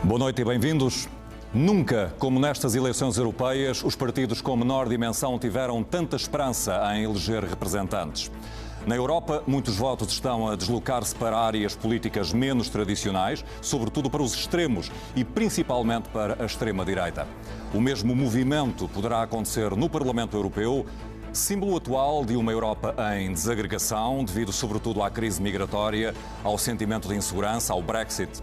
Boa noite e bem-vindos. Nunca, como nestas eleições europeias, os partidos com menor dimensão tiveram tanta esperança em eleger representantes. Na Europa, muitos votos estão a deslocar-se para áreas políticas menos tradicionais, sobretudo para os extremos e principalmente para a extrema-direita. O mesmo movimento poderá acontecer no Parlamento Europeu, símbolo atual de uma Europa em desagregação, devido sobretudo à crise migratória, ao sentimento de insegurança, ao Brexit.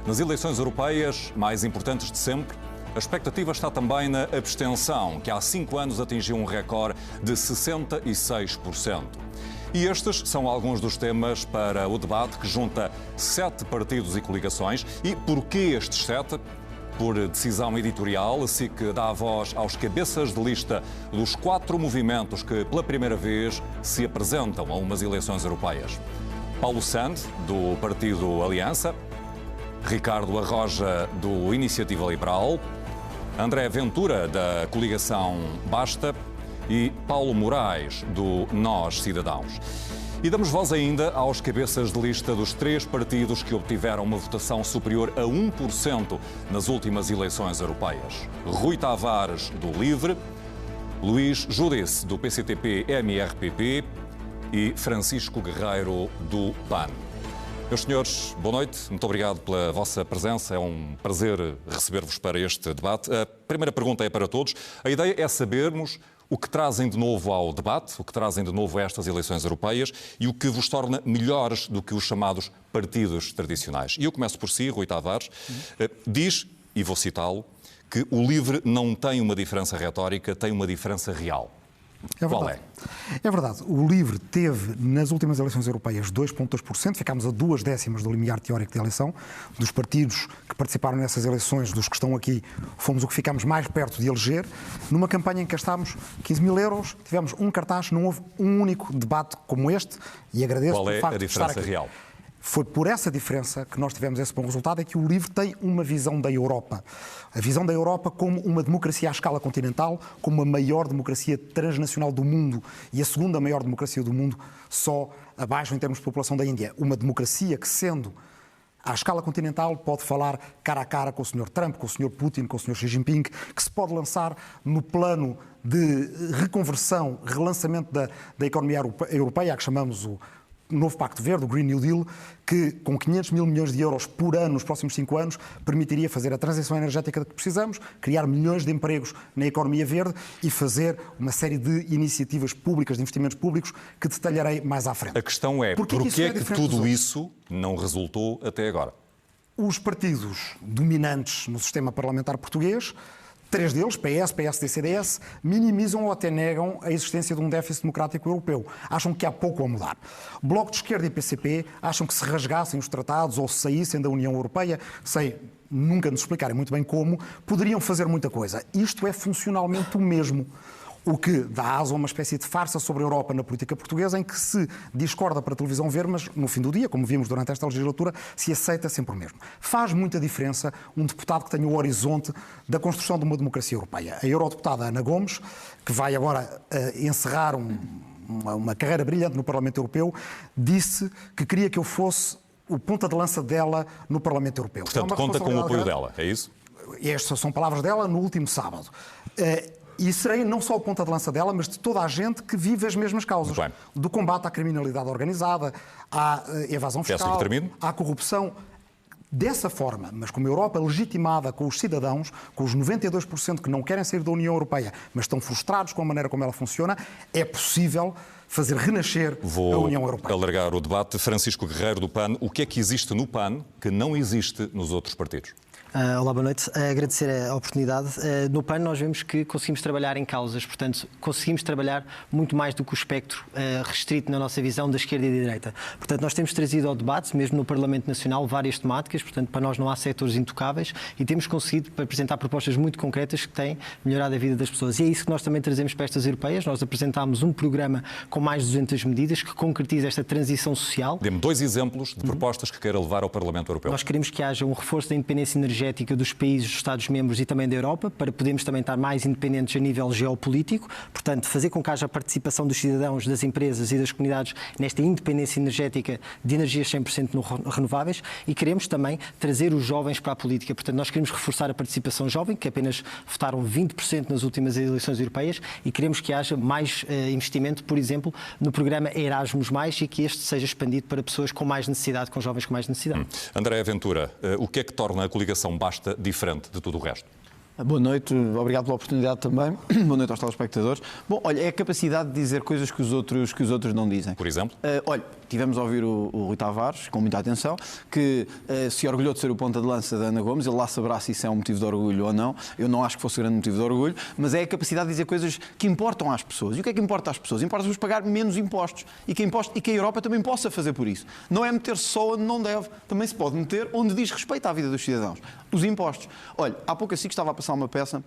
Nas eleições europeias, mais importantes de sempre, a expectativa está também na abstenção, que há 5 anos atingiu um recorde de 66%. E estes são alguns dos temas para o debate que junta 7 partidos e coligações. E porquê estes 7? Por decisão editorial, a SIC dá a voz aos cabeças de lista dos 4 movimentos que pela primeira vez se apresentam a umas eleições europeias. Paulo Sand, do Partido Aliança, Ricardo Arroja, do Iniciativa Liberal, André Ventura, da coligação Basta e Paulo Moraes, do Nós Cidadãos. E damos voz ainda aos cabeças de lista dos 3 partidos que obtiveram uma votação superior a 1% nas últimas eleições europeias. Rui Tavares, do LIVRE, Luís Judice, do PCTP-MRPP e Francisco Guerreiro, do PAN. Meus senhores, boa noite. Muito obrigado pela vossa presença. É um prazer receber-vos para este debate. A primeira pergunta é para todos. A ideia é sabermos o que trazem de novo ao debate, o que trazem de novo a estas eleições europeias e o que vos torna melhores do que os chamados partidos tradicionais. E eu começo por si, Rui Tavares. Diz, e vou citá-lo, que o LIVRE não tem uma diferença retórica, tem uma diferença real. Qual é? É verdade. O LIVRE teve, nas últimas eleições europeias, 2,2%. Ficámos a 2 décimas do limiar teórico de eleição. Dos partidos que participaram nessas eleições, dos que estão aqui, fomos o que ficámos mais perto de eleger. Numa campanha em que gastámos 15 mil euros, tivemos um cartaz, não houve um único debate como este. E agradeço Qual é o facto a diferença de estar aqui. real? Foi por essa diferença que nós tivemos esse bom resultado, é que o LIVRE tem uma visão da Europa. A visão da Europa como uma democracia à escala continental, como a maior democracia transnacional do mundo e a segunda maior democracia do mundo, só abaixo em termos de população da Índia. Uma democracia que, sendo à escala continental, pode falar cara a cara com o Sr. Trump, com o Sr. Putin, com o Sr. Xi Jinping, que se pode lançar no plano de reconversão, relançamento da economia europeia, a que chamamos o novo Pacto Verde, o Green New Deal, que com 500 mil milhões de euros por ano nos próximos 5 anos permitiria fazer a transição energética que precisamos, criar milhões de empregos na economia verde e fazer uma série de iniciativas públicas, de investimentos públicos, que detalharei mais à frente. A questão é, porquê é que tudo isso não resultou até agora? Os partidos dominantes no sistema parlamentar português, 3 deles, PS, PSD e CDS, minimizam ou até negam a existência de um déficit democrático europeu. Acham que há pouco a mudar. Bloco de Esquerda e PCP acham que se rasgassem os tratados ou se saíssem da União Europeia, sem nunca nos explicarem muito bem como, poderiam fazer muita coisa. Isto é funcionalmente o mesmo. O que dá asa a uma espécie de farsa sobre a Europa na política portuguesa, em que se discorda para a televisão ver, mas no fim do dia, como vimos durante esta legislatura, se aceita sempre o mesmo. Faz muita diferença um deputado que tenha o horizonte da construção de uma democracia europeia. A eurodeputada Ana Gomes, que vai agora encerrar uma carreira brilhante no Parlamento Europeu, disse que queria que eu fosse o ponta de lança dela no Parlamento Europeu. Portanto, conta com o apoio dela, é isso? Estas são palavras dela no último sábado. E serei não só a ponta de lança dela, mas de toda a gente que vive as mesmas causas. Do combate à criminalidade organizada, à evasão fiscal, à corrupção. Dessa forma, mas com uma Europa legitimada com os cidadãos, com os 92% que não querem sair da União Europeia, mas estão frustrados com a maneira como ela funciona, é possível fazer renascer a União Europeia. Vou alargar o debate. Francisco Guerreiro, do PAN. O que é que existe no PAN que não existe nos outros partidos? Olá, boa noite. Agradecer a oportunidade. No PAN nós vemos que conseguimos trabalhar em causas, portanto, conseguimos trabalhar muito mais do que o espectro restrito na nossa visão da esquerda e da direita. Portanto, nós temos trazido ao debate, mesmo no Parlamento Nacional, várias temáticas, portanto, para nós não há setores intocáveis e temos conseguido apresentar propostas muito concretas que têm melhorado a vida das pessoas. E é isso que nós também trazemos para estas europeias. Nós apresentámos um programa com mais de 200 medidas que concretiza esta transição social. Dê-me 2 exemplos de propostas que queira levar ao Parlamento Europeu. Nós queremos que haja um reforço da independência energética energética dos países, dos Estados-membros e também da Europa, para podermos também estar mais independentes a nível geopolítico, portanto, fazer com que haja a participação dos cidadãos, das empresas e das comunidades nesta independência energética de energias 100% renováveis, e queremos também trazer os jovens para a política. Portanto, nós queremos reforçar a participação jovem, que apenas votaram 20% nas últimas eleições europeias, e queremos que haja mais investimento, por exemplo, no programa Erasmus+, e que este seja expandido para pessoas com mais necessidade, com jovens com mais necessidade. André Ventura, o que é que torna a coligação Basta diferente de tudo o resto? Boa noite, obrigado pela oportunidade também. Boa noite aos telespectadores. Bom, olha, é a capacidade de dizer coisas que os outros não dizem. Por exemplo? Olha, tivemos a ouvir o Rui Tavares, com muita atenção, que se orgulhou de ser o ponta de lança da Ana Gomes. Ele lá saberá se isso é um motivo de orgulho ou não. Eu não acho que fosse um grande motivo de orgulho, mas é a capacidade de dizer coisas que importam às pessoas. E o que é que importa às pessoas? Importa-vos pagar menos impostos e que a Europa também possa fazer por isso. Não é meter-se só onde não deve, também se pode meter onde diz respeito à vida dos cidadãos. Os impostos. Olha, há pouco assim que estava a passar uma peça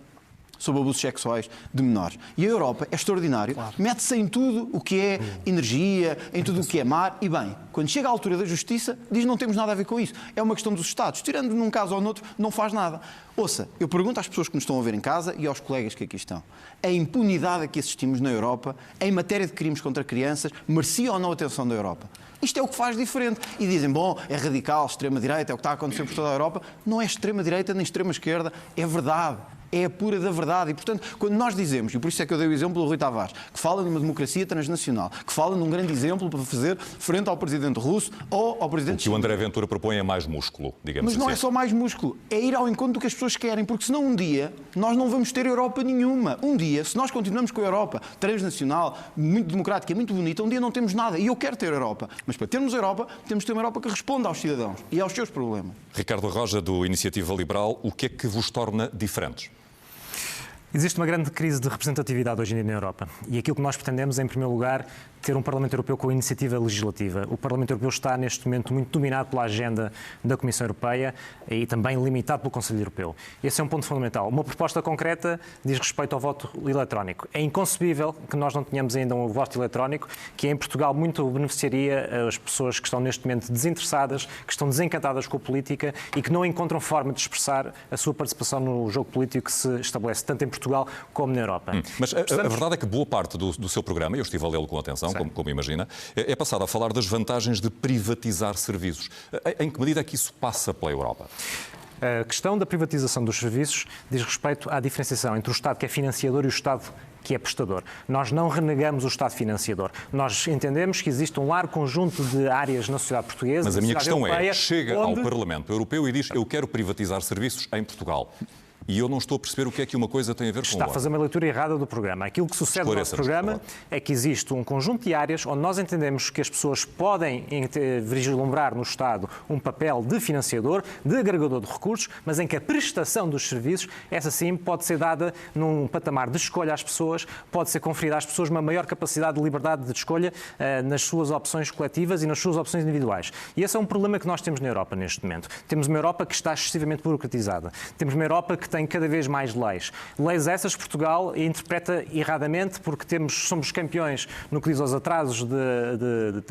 sobre abusos sexuais de menores. E a Europa é extraordinário, claro. Mete-se em tudo o que é energia, em tudo o que é mar, e bem, quando chega à altura da justiça, diz que não temos nada a ver com isso. É uma questão dos Estados. Tirando num caso ou noutro, não faz nada. Ouça, eu pergunto às pessoas que nos estão a ver em casa e aos colegas que aqui estão. A impunidade a que assistimos na Europa, em matéria de crimes contra crianças, merecia ou não a atenção da Europa? Isto é o que faz diferente. E dizem, bom, é radical, extrema-direita, é o que está a acontecer por toda a Europa. Não é extrema-direita nem extrema-esquerda, é verdade. É a pura da verdade. E, portanto, quando nós dizemos, e por isso é que eu dei o exemplo do Rui Tavares, que fala numa democracia transnacional, que fala num grande exemplo para fazer frente ao presidente russo ou ao presidente chinês. O que o André Ventura propõe é mais músculo, digamos assim. Mas não é só mais músculo, é ir ao encontro do que as pessoas querem, porque senão um dia nós não vamos ter Europa nenhuma. Um dia, se nós continuamos com a Europa transnacional, muito democrática, muito bonita, um dia não temos nada. E eu quero ter Europa. Mas para termos Europa, temos de ter uma Europa que responda aos cidadãos e aos seus problemas. Ricardo Roja, do Iniciativa Liberal, o que é que vos torna diferentes? Existe uma grande crise de representatividade hoje em dia na Europa. E aquilo que nós pretendemos é, em primeiro lugar, ter um Parlamento Europeu com iniciativa legislativa. O Parlamento Europeu está, neste momento, muito dominado pela agenda da Comissão Europeia e também limitado pelo Conselho Europeu. Esse é um ponto fundamental. Uma proposta concreta diz respeito ao voto eletrónico. É inconcebível que nós não tenhamos ainda um voto eletrónico, que em Portugal muito beneficiaria as pessoas que estão, neste momento, desinteressadas, que estão desencantadas com a política e que não encontram forma de expressar a sua participação no jogo político que se estabelece tanto em Portugal como na Europa. Mas a verdade é que boa parte do seu programa, eu estive a lê-lo com atenção, como imagina, é passado a falar das vantagens de privatizar serviços. Em que medida é que isso passa pela Europa? A questão da privatização dos serviços diz respeito à diferenciação entre o Estado que é financiador e o Estado que é prestador. Nós não renegamos o Estado financiador. Nós entendemos que existe um largo conjunto de áreas na sociedade portuguesa. Mas a minha questão europeia, chega ao Parlamento Europeu e diz: eu quero privatizar serviços em Portugal. E eu não estou a perceber o que é que uma coisa tem a ver com a outra. Está a fazer uma leitura errada do programa. Aquilo que sucede no nosso programa é que existe um conjunto de áreas onde nós entendemos que as pessoas podem vislumbrar no Estado um papel de financiador, de agregador de recursos, mas em que a prestação dos serviços, essa sim, pode ser dada num patamar de escolha às pessoas, pode ser conferida às pessoas uma maior capacidade de liberdade de escolha nas suas opções coletivas e nas suas opções individuais. E esse é um problema que nós temos na Europa neste momento. Temos uma Europa que está excessivamente burocratizada. Temos uma Europa que tem cada vez mais leis. Leis essas que Portugal interpreta erradamente porque somos campeões no que diz aos atrasos de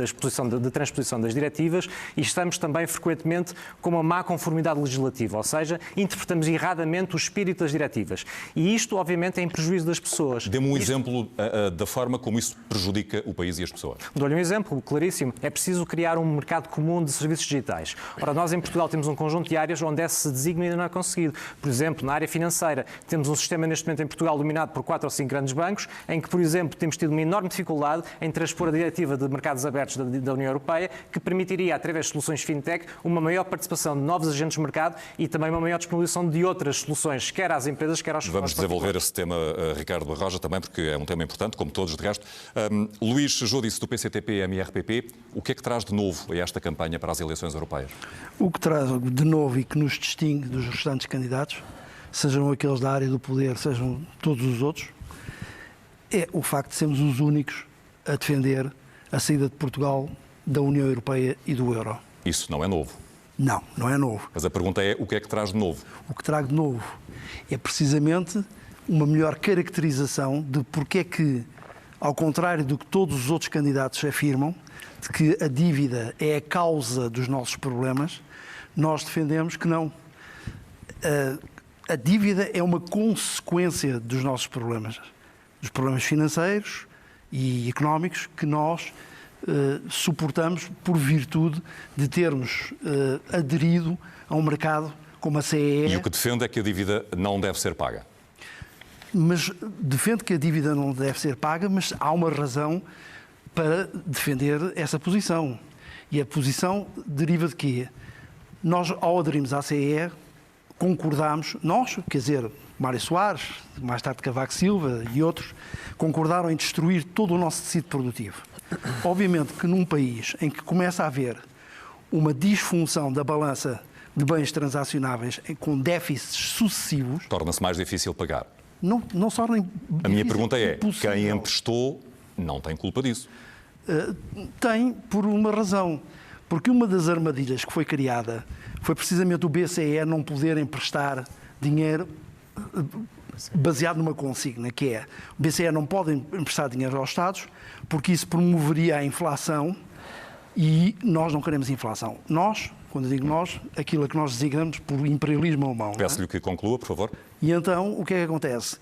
transposição das diretivas e estamos também frequentemente com uma má conformidade legislativa, ou seja, interpretamos erradamente o espírito das diretivas. E isto, obviamente, é em prejuízo das pessoas. Dê-me um exemplo da forma como isso prejudica o país e as pessoas. Dou-lhe um exemplo claríssimo. É preciso criar um mercado comum de serviços digitais. Ora, nós em Portugal temos um conjunto de áreas onde esse desígnio ainda não é conseguido. Por exemplo, na área financeira, temos um sistema neste momento em Portugal dominado por 4 ou 5 grandes bancos, em que, por exemplo, temos tido uma enorme dificuldade em transpor a diretiva de mercados abertos da União Europeia, que permitiria, através de soluções fintech, uma maior participação de novos agentes de mercado e também uma maior disponibilização de outras soluções, quer às empresas, quer aos Vamos desenvolver esse tema, Ricardo Roja, também, porque é um tema importante, como todos de resto. Luís Jodice, do PCTP-MRPP, o que é que traz de novo a esta campanha para as eleições europeias? O que traz de novo e que nos distingue dos restantes candidatos, sejam aqueles da área do poder, sejam todos os outros, é o facto de sermos os únicos a defender a saída de Portugal da União Europeia e do euro. Isso não é novo. Não, não é novo. Mas a pergunta é, o que é que traz de novo? O que trago de novo é precisamente uma melhor caracterização de porque é que, ao contrário do que todos os outros candidatos afirmam, de que a dívida é a causa dos nossos problemas, nós defendemos que não. a dívida é uma consequência dos nossos problemas financeiros e económicos que nós suportamos por virtude de termos aderido a um mercado como a CEE. E o que defende é que a dívida não deve ser paga. Mas defende que a dívida não deve ser paga, mas há uma razão para defender essa posição. E a posição deriva de quê? Nós, ao aderirmos à CEE, concordámos, nós, quer dizer, Mário Soares, mais tarde Cavaco Silva e outros, concordaram em destruir todo o nosso tecido produtivo. Obviamente que num país em que começa a haver uma disfunção da balança de bens transacionáveis com déficits sucessivos... Torna-se mais difícil pagar. Não só nem a minha pergunta é, quem emprestou não tem culpa disso? Tem por uma razão. Porque uma das armadilhas que foi criada foi precisamente o BCE não poder emprestar dinheiro baseado numa consigna, que é o BCE não pode emprestar dinheiro aos Estados porque isso promoveria a inflação e nós não queremos inflação. Nós, quando eu digo nós, aquilo a que nós designamos por imperialismo alemão. Peço-lhe que conclua, por favor. E então, o que é que acontece?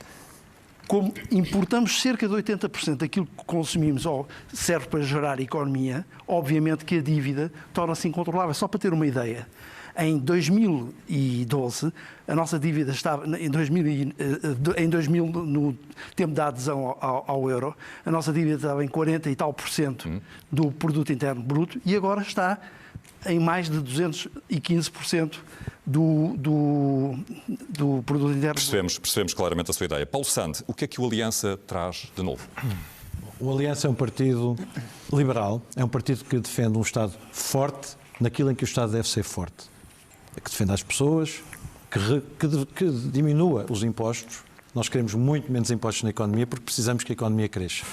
Como importamos cerca de 80% daquilo que consumimos ou serve para gerar economia, obviamente que a dívida torna-se incontrolável. Só para ter uma ideia, em 2012, a nossa dívida estava, em 2000, no tempo da adesão ao euro, a nossa dívida estava em 40 e tal % do produto interno bruto e agora está em mais de 215% do produto interno. Percebemos claramente a sua ideia. Paulo Sante, o que é que o Aliança traz de novo? O Aliança é um partido liberal, é um partido que defende um Estado forte naquilo em que o Estado deve ser forte, que defende as pessoas, que diminua os impostos. Nós queremos muito menos impostos na economia porque precisamos que a economia cresça.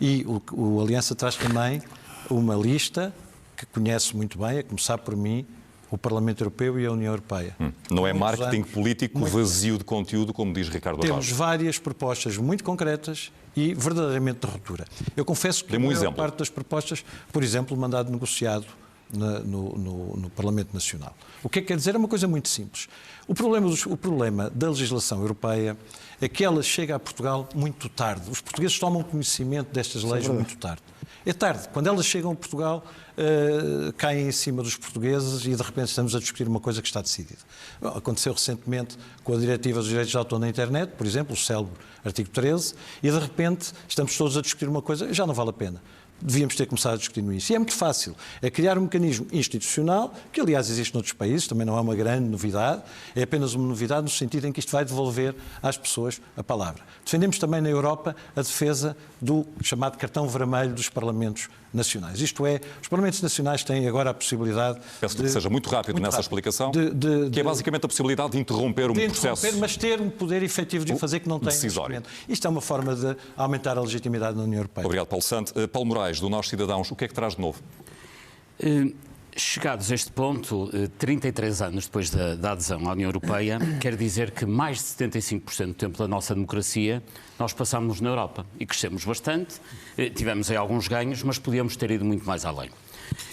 E o Aliança traz também uma lista que conhece muito bem, a começar por mim, o Parlamento Europeu e a União Europeia. Não é marketing político vazio de conteúdo, como diz Ricardo Araújo. Temos várias propostas muito concretas e verdadeiramente de ruptura. Eu confesso que a maior parte das propostas, por exemplo, o mandado negociado no Parlamento Nacional. O que é que quer dizer? É uma coisa muito simples. O problema da legislação europeia é que ela chega a Portugal muito tarde. Os portugueses tomam conhecimento destas leis muito tarde. É tarde. Quando elas chegam a Portugal, caem em cima dos portugueses e de repente estamos a discutir uma coisa que está decidida. Bom, aconteceu recentemente com a Diretiva dos Direitos de Autor na Internet, por exemplo, o célebre artigo 13, e de repente estamos todos a discutir uma coisa, já não vale a pena. Devíamos ter começado a discutir isso. E é muito fácil. É criar um mecanismo institucional, que aliás existe noutros países, também não é uma grande novidade, é apenas uma novidade no sentido em que isto vai devolver às pessoas a palavra. Defendemos também na Europa a defesa do chamado cartão vermelho dos Parlamentos Nacionais. Isto é, os Parlamentos Nacionais têm agora a possibilidade... Peço que seja muito rápido nessa explicação, que é basicamente a possibilidade de interromper um processo... Mas ter um poder efetivo de fazer que não tem neste momento. Isto é uma forma de aumentar a legitimidade na União Europeia. Obrigado, Paulo Sante. Paulo Moraes, do Nós Cidadãos, o que é que traz de novo? Chegados a este ponto, 33 anos depois da adesão à União Europeia, quer dizer que mais de 75% do tempo da nossa democracia nós passámos na Europa e crescemos bastante, tivemos aí alguns ganhos, mas podíamos ter ido muito mais além.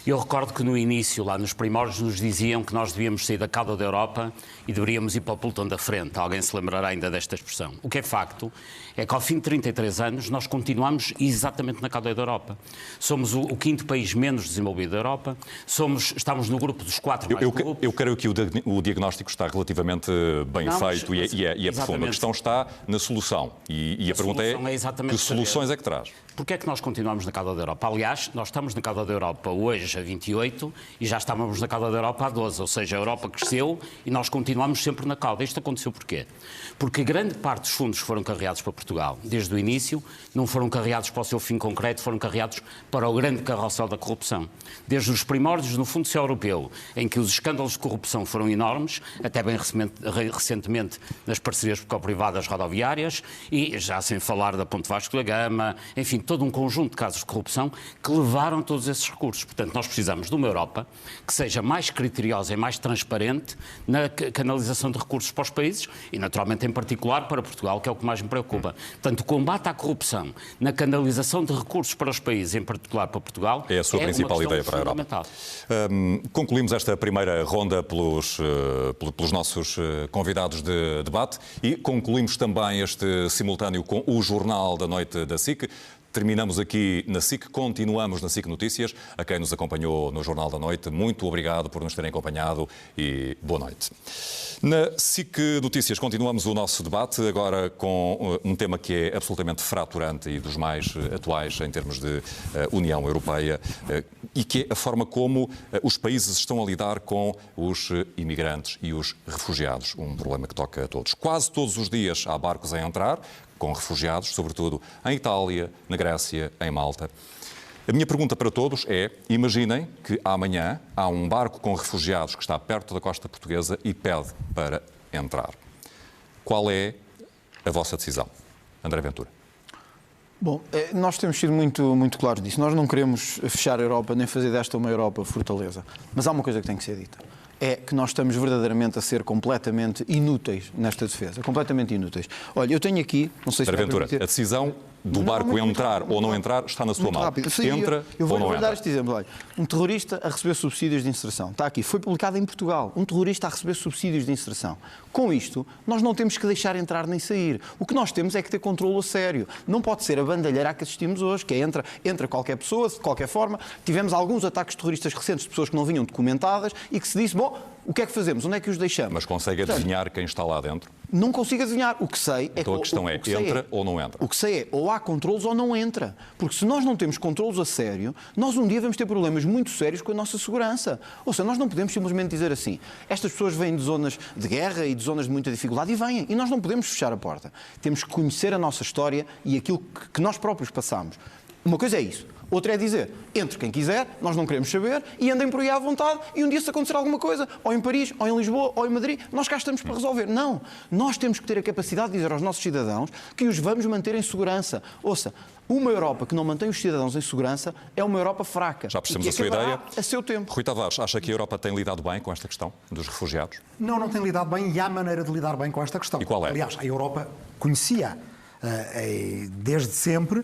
Eu recordo que no início, lá nos primórdios, nos diziam que nós devíamos sair da cauda da Europa e deveríamos ir para o pelotão da frente. Alguém se lembrará ainda desta expressão. O que é facto é que ao fim de 33 anos nós continuamos exatamente na cauda da Europa. Somos o quinto país menos desenvolvido da Europa, estamos no grupo dos 4 mais corruptos. Eu creio que o diagnóstico está relativamente bem feito e é profundo. A questão está na solução. E a pergunta é que soluções é que traz? Porquê é que nós continuamos na cauda da Europa? Aliás, nós estamos na cauda da Europa hoje a 28 e já estávamos na cauda da Europa a 12, ou seja, a Europa cresceu e nós continuamos sempre na cauda. Isto aconteceu porquê? Porque grande parte dos fundos que foram carregados para Portugal, desde o início, não foram carregados para o seu fim concreto, foram carregados para o grande carrossel da corrupção. Desde os primórdios do Fundo Social Europeu, em que os escândalos de corrupção foram enormes, até bem recentemente nas parcerias público-privadas rodoviárias, e já sem falar da Ponte Vasco da Gama, enfim, todo um conjunto de casos de corrupção que levaram todos esses recursos. Portanto, nós nós precisamos de uma Europa que seja mais criteriosa e mais transparente na canalização de recursos para os países e, naturalmente, em particular para Portugal, que é o que mais me preocupa. Portanto, o combate à corrupção na canalização de recursos para os países, em particular para Portugal, é a sua principal ideia para a Europa. Concluímos esta primeira ronda pelos nossos convidados de debate e concluímos também este simultâneo com o Jornal da Noite da SIC. Terminamos aqui na SIC, continuamos na SIC Notícias. A quem nos acompanhou no Jornal da Noite, muito obrigado por nos terem acompanhado e boa noite. Na SIC Notícias continuamos o nosso debate, agora com um tema que é absolutamente fraturante e dos mais atuais em termos de União Europeia e que é a forma como os países estão a lidar com os imigrantes e os refugiados. Um problema que toca a todos. Quase todos os dias há barcos a entrar com refugiados, sobretudo em Itália, na Grécia, em Malta. A minha pergunta para todos é, imaginem que amanhã há um barco com refugiados que está perto da costa portuguesa e pede para entrar. Qual é a vossa decisão? André Ventura. Bom, nós temos sido muito claros disso. Nós não queremos fechar a Europa nem fazer desta uma Europa fortaleza. Mas há uma coisa que tem que ser dita. É que nós estamos verdadeiramente a ser completamente inúteis nesta defesa. Completamente inúteis. Olha, eu tenho aqui... Não sei se André Ventura, a decisão do barco entrar ou não entrar está na sua mão. Entra eu ou não entra. Dar este exemplo. Olha, um terrorista a receber subsídios de inserção. Está aqui. Foi publicado em Portugal. Um terrorista a receber subsídios de inserção. Com isto, nós não temos que deixar entrar nem sair. O que nós temos é que ter controle a sério. Não pode ser a bandalheira a que assistimos hoje, que é entra qualquer pessoa, de qualquer forma. Tivemos alguns ataques terroristas recentes de pessoas que não vinham documentadas e que se disse, bom, o que é que fazemos? Onde é que os deixamos? Mas consegue adivinhar quem está lá dentro? Não consigo adivinhar. O que sei é então a questão é, entra ou não entra? O que sei é, ou há controlos ou não entra. Porque se nós não temos controlos a sério, nós um dia vamos ter problemas muito sérios com a nossa segurança. Ou seja, nós não podemos simplesmente dizer assim, estas pessoas vêm de zonas de guerra e de zonas de muita dificuldade e vêm. E nós não podemos fechar a porta. Temos que conhecer a nossa história e aquilo que nós próprios passamos. Uma coisa é isso. Outra é dizer, entre quem quiser, nós não queremos saber, e andem por aí à vontade, e um dia se acontecer alguma coisa, ou em Paris, ou em Lisboa, ou em Madrid, nós cá estamos para resolver. Não. Nós temos que ter a capacidade de dizer aos nossos cidadãos que os vamos manter em segurança. Ouça, uma Europa que não mantém os cidadãos em segurança é uma Europa fraca. Já percebemos a sua ideia. A seu tempo. Rui Tavares, acha que a Europa tem lidado bem com esta questão dos refugiados? Não tem lidado bem e há maneira de lidar bem com esta questão. E qual é? Aliás, a Europa conhecia desde sempre,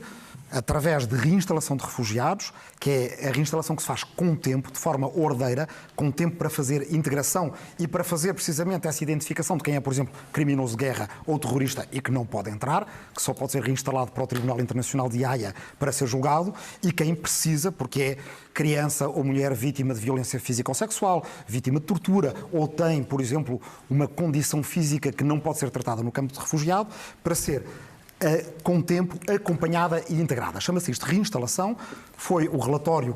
através de reinstalação de refugiados, que é a reinstalação que se faz com tempo, de forma ordeira, com tempo para fazer integração e para fazer precisamente essa identificação de quem é, por exemplo, criminoso de guerra ou terrorista e que não pode entrar, que só pode ser reinstalado para o Tribunal Internacional de Haia para ser julgado, e quem precisa, porque é criança ou mulher vítima de violência física ou sexual, vítima de tortura, ou tem, por exemplo, uma condição física que não pode ser tratada no campo de refugiado, para ser com tempo, acompanhada e integrada. Chama-se isto reinstalação. Foi o relatório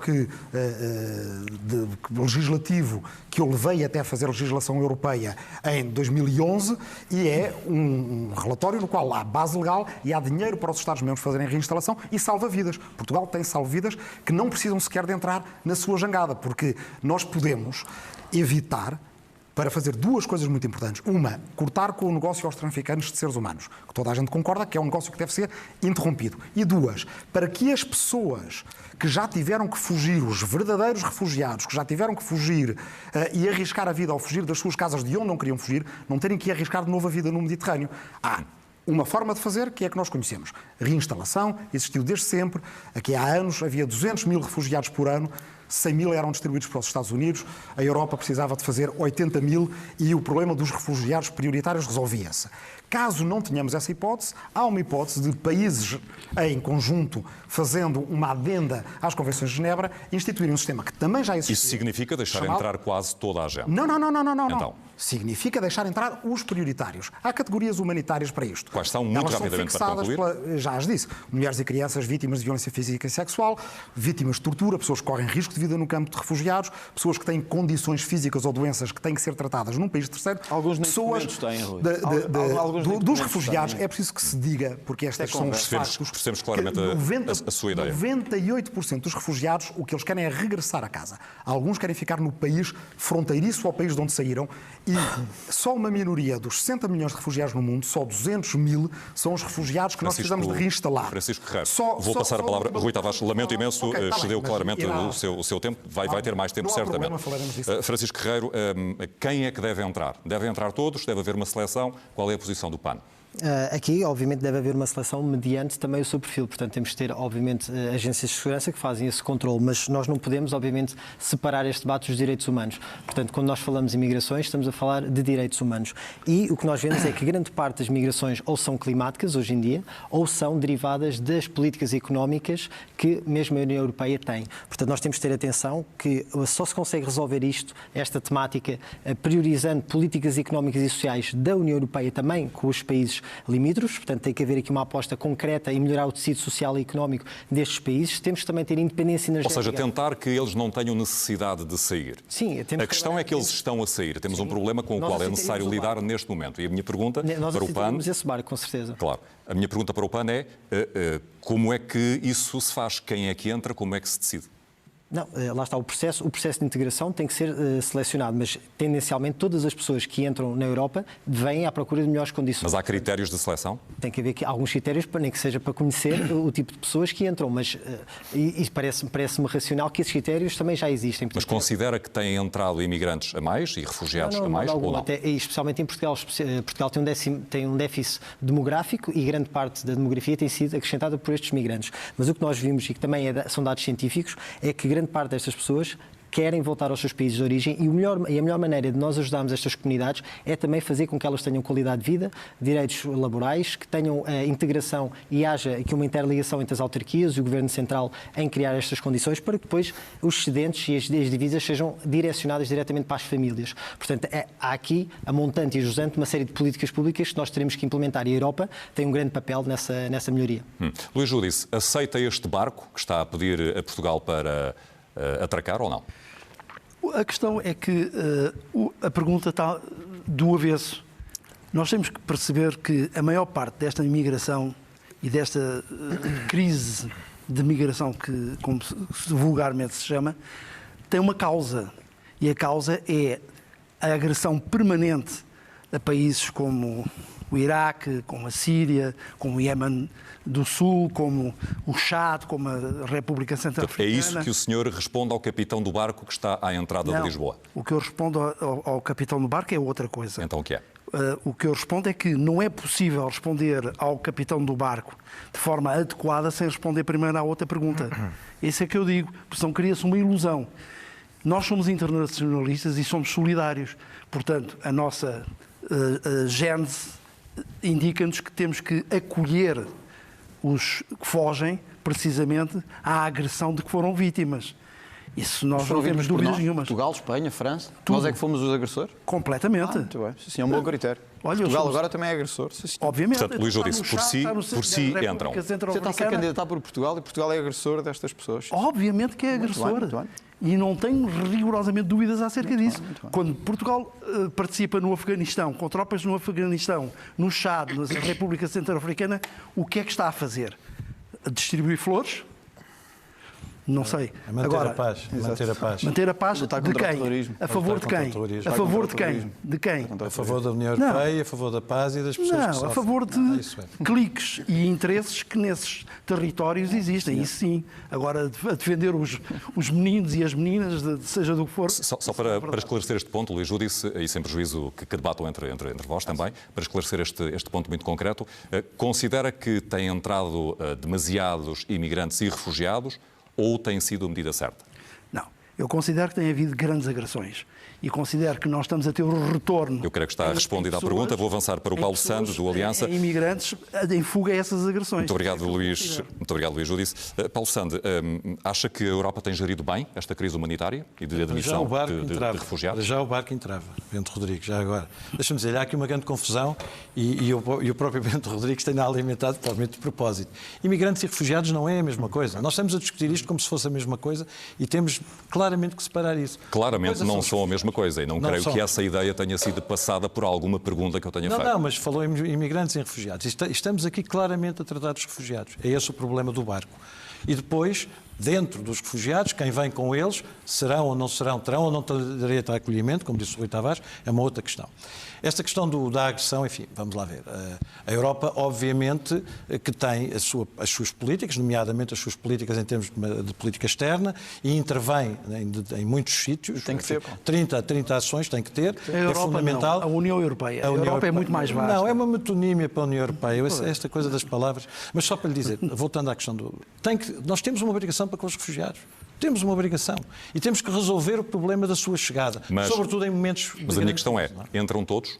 legislativo que eu levei até a fazer legislação europeia em 2011 e é um relatório no qual há base legal e há dinheiro para os Estados-membros fazerem reinstalação e salva-vidas. Portugal tem salva-vidas que não precisam sequer de entrar na sua jangada, porque nós podemos evitar, para fazer duas coisas muito importantes. Uma, cortar com o negócio aos traficantes de seres humanos, que toda a gente concorda que é um negócio que deve ser interrompido. E duas, para que as pessoas que já tiveram que fugir, os verdadeiros refugiados, que já tiveram que fugir e arriscar a vida ao fugir das suas casas de onde não queriam fugir, não terem que arriscar de novo a vida no Mediterrâneo. Há uma forma de fazer que é que nós conhecemos. Reinstalação, existiu desde sempre. Aqui há anos havia 200 mil refugiados por ano. 100 mil eram distribuídos para os Estados Unidos, a Europa precisava de fazer 80 mil e o problema dos refugiados prioritários resolvia-se. Caso não tenhamos essa hipótese, há uma hipótese de países em conjunto, fazendo uma adenda às Convenções de Genebra, instituírem um sistema que também já existia. Isso significa deixar entrar quase toda a gente? Não. Então. Significa deixar entrar os prioritários. Há categorias humanitárias para isto. Quais são, muito rapidamente para concluir? Já as disse. Mulheres e crianças vítimas de violência física e sexual, vítimas de tortura, pessoas que correm risco de vida no campo de refugiados, pessoas que têm condições físicas ou doenças que têm que ser tratadas num país terceiro. Alguns pessoas têm, Rui. Dos refugiados, é preciso que se diga, porque estas são os factos. Percebemos claramente a sua ideia. 98% dos refugiados, o que eles querem é regressar a casa. Alguns querem ficar no país fronteiriço ao país de onde saíram e só uma minoria dos 60 milhões de refugiados no mundo, só 200 mil, são os refugiados que nós precisamos de reinstalar. Francisco Guerreiro, vou passar a palavra. Rui Tavares, lamento imenso, cedeu claramente o seu tempo, vai ter mais tempo, não há certamente. problema, falaremos disso. Francisco Guerreiro, quem é que deve entrar? Devem entrar todos? Deve haver uma seleção? Qual é a posição do PAN? Aqui, obviamente, deve haver uma seleção mediante também o seu perfil. Portanto, temos de ter, obviamente, agências de segurança que fazem esse controle, mas nós não podemos, obviamente, separar este debate dos direitos humanos. Portanto, quando nós falamos em migrações, estamos a falar de direitos humanos. E o que nós vemos é que grande parte das migrações ou são climáticas, hoje em dia, ou são derivadas das políticas económicas que mesmo a União Europeia tem. Portanto, nós temos de ter atenção que só se consegue resolver esta temática, priorizando políticas económicas e sociais da União Europeia também com os países limítrofes, portanto tem que haver aqui uma aposta concreta em melhorar o tecido social e económico destes países. Temos que também ter independência energética. Ou seja, tentar que eles não tenham necessidade de sair. Sim, a questão é que eles estão a sair. Temos um problema com o qual é necessário lidar neste momento. E a minha pergunta para o PAN... Nós esse barco, com certeza. Claro. A minha pergunta para o PAN é como é que isso se faz? Quem é que entra? Como é que se decide? Não, lá está, o processo de integração tem que ser selecionado, mas tendencialmente todas as pessoas que entram na Europa vêm à procura de melhores condições. Mas há critérios de seleção? Tem que haver alguns critérios, nem que seja para conhecer o tipo de pessoas que entram, mas parece-me racional que esses critérios também já existem. Mas considera que têm entrado imigrantes a mais e refugiados a mais? Algum, ou não? até, especialmente em Portugal. Portugal tem um déficit demográfico e grande parte da demografia tem sido acrescentada por estes migrantes. Mas o que nós vimos, e que também são dados científicos, é que grande parte destas pessoas querem voltar aos seus países de origem e a melhor maneira de nós ajudarmos estas comunidades é também fazer com que elas tenham qualidade de vida, direitos laborais, que tenham integração e haja aqui uma interligação entre as autarquias e o Governo Central em criar estas condições para que depois os excedentes e as divisas sejam direcionadas diretamente para as famílias. Portanto, há aqui a montante e a jusante uma série de políticas públicas que nós teremos que implementar e a Europa tem um grande papel nessa melhoria. Luís Júdice, aceita este barco que está a pedir a Portugal para atracar ou não? A questão é que a pergunta está do avesso. Nós temos que perceber que a maior parte desta imigração e desta crise de migração, que como vulgarmente se chama, tem uma causa. E a causa é a agressão permanente a países como o Iraque, como a Síria, como o Iémen do Sul, como o Chad, como a República Centro-Africana. É isso que o senhor responde ao capitão do barco que está à entrada de Lisboa? O que eu respondo ao capitão do barco é outra coisa. Então o que é? O que eu respondo é que não é possível responder ao capitão do barco de forma adequada sem responder primeiro à outra pergunta. Isso é que eu digo, porque senão cria-se uma ilusão. Nós somos internacionalistas e somos solidários. Portanto, a nossa gênese indica-nos que temos que acolher os que fogem precisamente à agressão de que foram vítimas. Isso nós não temos dúvidas nenhuma. Portugal, Espanha, França, tudo. Nós é que fomos os agressores? Completamente. Muito bem. Sim, é um bom critério. Olha, Portugal agora também é agressor. Sim. Obviamente. Portanto, Luís Júdice, por si entram. Você está-se a candidatar por Portugal e Portugal é agressor destas pessoas. Obviamente que é agressor. Muito bem. E não tenho rigorosamente dúvidas acerca disso. Quando Portugal participa no Afeganistão, com tropas no Afeganistão, no Chad, na República Centro-Africana, o que é que está a fazer? A distribuir flores? Não sei. Manter a paz. Manter a paz de quem? A favor de quem? A favor de quem? De quem? A favor da União Europeia, a favor da paz e das pessoas que sofrem. A favor de cliques e interesses que nesses territórios existem. Isso sim. Agora, a defender os meninos e as meninas, seja do que for... Só para esclarecer este ponto, Luís Júdice, e sem prejuízo que debatam entre vós também, para esclarecer este ponto muito concreto, considera que têm entrado demasiados imigrantes e refugiados ou tem sido a medida certa? Não. Eu considero que tem havido grandes agressões e considero que nós estamos a ter um retorno. Eu creio que está respondida à pergunta. Vou avançar para o Paulo Santo, do Aliança. Imigrantes em fuga a essas agressões. Muito obrigado, Luís. Muito obrigado, Luís Júdice. Paulo Santo, acha que a Europa tem gerido bem esta crise humanitária e de admissão de refugiados? Já o barco entrava, Bento Rodrigues, já agora. Deixa-me dizer, há aqui uma grande confusão e o próprio Bento Rodrigues tem alimentado totalmente de propósito. Imigrantes e refugiados não é a mesma coisa. Nós estamos a discutir isto como se fosse a mesma coisa e temos claramente que separar isso. Claramente não são a mesma coisa e não creio que essa ideia tenha sido passada por alguma pergunta que eu tenha feito. Não, mas falou em imigrantes e em refugiados. Estamos aqui claramente a tratar dos refugiados. É esse o problema do barco. E depois, dentro dos refugiados, quem vem com eles, serão ou não serão, terão ou não terão direito a acolhimento, como disse o Rui Tavares, é uma outra questão. Esta questão da agressão, enfim, vamos lá ver. A Europa, obviamente, que tem as suas políticas, nomeadamente as suas políticas em termos de política externa, e intervém em muitos sítios. Tem que ter. 30 ações tem que ter. A Europa, é fundamental. Não, a União Europeia. A Europa é muito mais vasta. Não, é uma metonímia para a União Europeia, esta coisa das palavras. Mas só para lhe dizer, voltando à questão nós temos uma obrigação para com os refugiados. Temos uma obrigação. E temos que resolver o problema da sua chegada. Sobretudo em momentos... Mas a minha questão é, entram todos?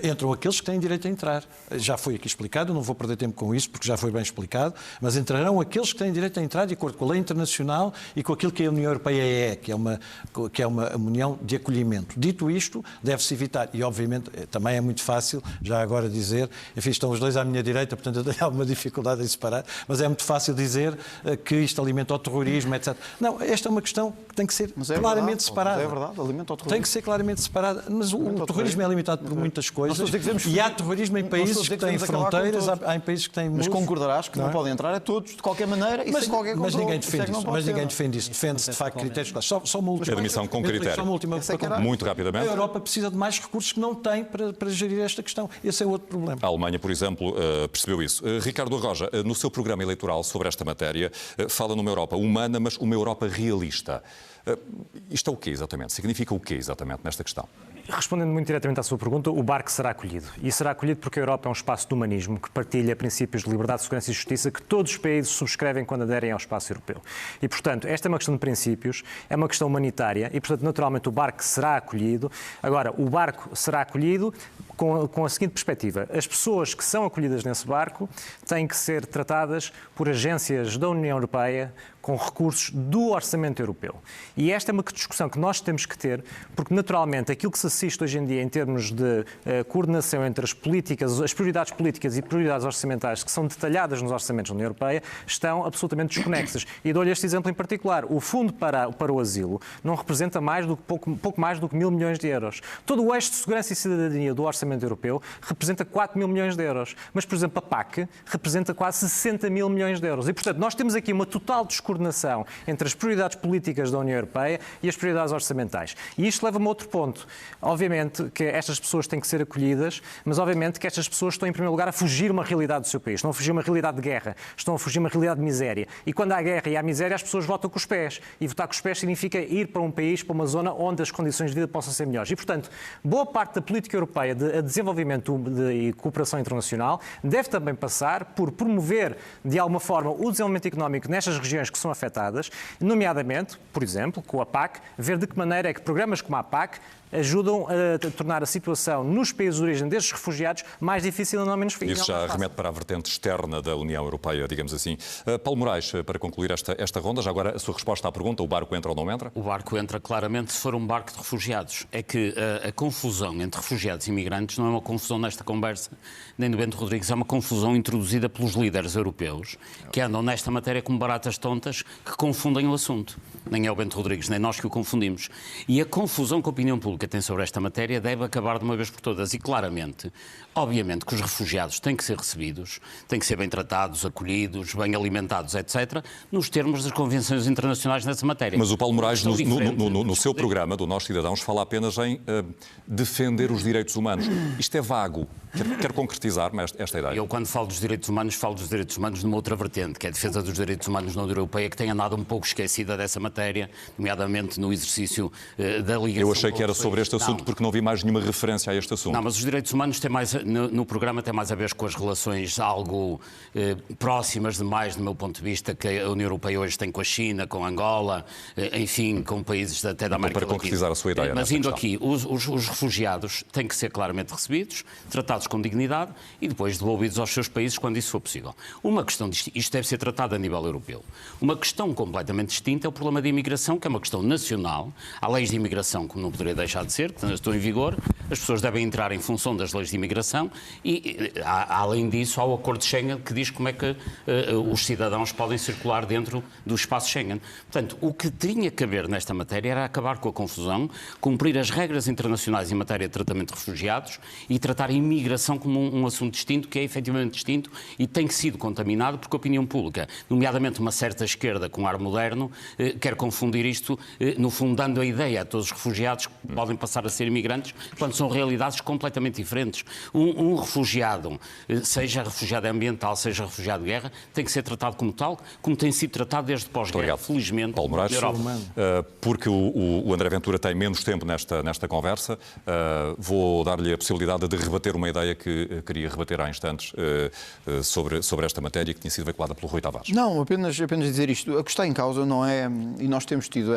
Entram aqueles que têm direito a entrar. Já foi aqui explicado, não vou perder tempo com isso, porque já foi bem explicado, mas entrarão aqueles que têm direito a entrar de acordo com a lei internacional e com aquilo que a União Europeia que é uma união de acolhimento. Dito isto, deve-se evitar, e obviamente também é muito fácil, já agora dizer, enfim, estão os dois à minha direita, portanto eu tenho alguma dificuldade em separar, mas é muito fácil dizer que isto alimenta o terrorismo, etc. Não, esta é uma questão que tem que ser claramente separada. É verdade, alimenta o terrorismo. Tem que ser claramente separada, mas o terrorismo é limitado por muitas coisas. E há terrorismo em países que têm fronteiras, há em países que têm muros. Mas concordarás que não podem entrar a todos, de qualquer maneira, e sem qualquer controle. Mas ninguém defende isso. Mas ninguém defende isso. Defende-se, de facto, critérios claros. Só uma última. Admissão com critério. Só uma última. Muito rapidamente. A Europa precisa de mais recursos que não tem para gerir esta questão. Esse é outro problema. A Alemanha, por exemplo, percebeu isso. Ricardo Arroja, no seu programa eleitoral sobre esta matéria, fala numa Europa humana, mas uma Europa realista. Isto é o quê, exatamente? Significa o quê, exatamente, nesta questão? Respondendo muito diretamente à sua pergunta, o barco será acolhido. E será acolhido porque a Europa é um espaço de humanismo que partilha princípios de liberdade, segurança e justiça que todos os países subscrevem quando aderem ao espaço europeu. E, portanto, esta é uma questão de princípios, é uma questão humanitária e, portanto, naturalmente o barco será acolhido. Agora, o barco será acolhido com a seguinte perspectiva. As pessoas que são acolhidas nesse barco têm que ser tratadas por agências da União Europeia com recursos do orçamento europeu. E esta é uma discussão que nós temos que ter, porque naturalmente aquilo que se assiste hoje em dia em termos de coordenação entre as políticas, as prioridades políticas e prioridades orçamentais que são detalhadas nos orçamentos da União Europeia estão absolutamente desconexas. E dou-lhe este exemplo em particular. O Fundo para o Asilo não representa pouco mais do que 1.000 milhões de euros. Todo o eixo de segurança e cidadania do orçamento europeu representa 4.000 milhões de euros. Mas, por exemplo, a PAC representa quase 60.000 milhões de euros. E, portanto, nós temos aqui uma total descoordenação entre as prioridades políticas da União Europeia e as prioridades orçamentais. E isto leva-me a outro ponto. Obviamente que estas pessoas têm que ser acolhidas, mas obviamente que estas pessoas estão, em primeiro lugar, a fugir uma realidade do seu país. Estão a fugir uma realidade de guerra, estão a fugir uma realidade de miséria. E quando há guerra e há miséria, as pessoas votam com os pés. E votar com os pés significa ir para um país, para uma zona onde as condições de vida possam ser melhores. E, portanto, boa parte da política europeia de desenvolvimento e cooperação internacional deve também passar por promover, de alguma forma, o desenvolvimento económico nestas regiões que são afetadas, nomeadamente, por exemplo, com a PAC, ver de que maneira é que programas como a PAC ajudam a tornar a situação nos países de origem destes refugiados mais difícil e não menos fácil. Isso já remete para a vertente externa da União Europeia, digamos assim. Paulo Moraes, para concluir esta ronda, já agora a sua resposta à pergunta, o barco entra ou não entra? O barco entra claramente se for um barco de refugiados. É que a confusão entre refugiados e imigrantes não é uma confusão nesta conversa, nem do Bento Rodrigues, é uma confusão introduzida pelos líderes europeus que andam nesta matéria como baratas tontas que confundem o assunto. Nem é o Bento Rodrigues, nem nós que o confundimos. E a confusão que a opinião pública tem sobre esta matéria deve acabar de uma vez por todas. E claramente, obviamente que os refugiados têm que ser recebidos, têm que ser bem tratados, acolhidos, bem alimentados, etc., nos termos das convenções internacionais nessa matéria. Mas o Paulo Moraes, no seu programa do Nós Cidadãos, fala apenas em defender os direitos humanos. Isto é vago. Quer concretizar-me esta ideia? Eu, quando falo dos direitos humanos, falo dos direitos humanos numa outra vertente, que é a defesa dos direitos humanos na União Europeia, que tem andado um pouco esquecida dessa matéria, nomeadamente no exercício da ligação. Eu achei que era sobre este assunto porque não vi mais nenhuma referência a este assunto. Não, mas os direitos humanos têm mais, no programa tem mais a ver com as relações algo próximas demais, do meu ponto de vista, que a União Europeia hoje tem com a China, com Angola, enfim, com países até da América Latina. Para concretizar a sua ideia. Mas indo aqui, os refugiados têm que ser claramente recebidos, tratados com dignidade e depois devolvidos aos seus países quando isso for possível. Uma questão, isto deve ser tratado a nível europeu. Uma questão completamente distinta é o problema da imigração, que é uma questão nacional. Há leis de imigração, como não poderia deixar de ser, que estão em vigor. As pessoas devem entrar em função das leis de imigração e, além disso, há o Acordo de Schengen que diz como é que os cidadãos podem circular dentro do espaço Schengen. Portanto, o que tinha que haver nesta matéria era acabar com a confusão, cumprir as regras internacionais em matéria de tratamento de refugiados refugiados e tratar a imigração como um assunto distinto, que é efetivamente distinto e tem sido contaminado porque a opinião pública, nomeadamente uma certa esquerda com ar moderno, quer confundir isto, no fundo dando a ideia a todos os refugiados que podem passar a ser imigrantes, quando são realidades completamente diferentes. Um refugiado, seja refugiado ambiental, seja refugiado de guerra, tem que ser tratado como tal, como tem sido tratado desde pós-guerra, felizmente, Paulo Moraes, porque o André Ventura tem menos tempo nesta conversa, vou dar-lhe a possibilidade de rebater uma ideia que queria rebater há instantes sobre esta matéria que tinha sido veiculada pelo Rui Tavares. Não, apenas dizer isto. A que está em causa não é, e nós temos tido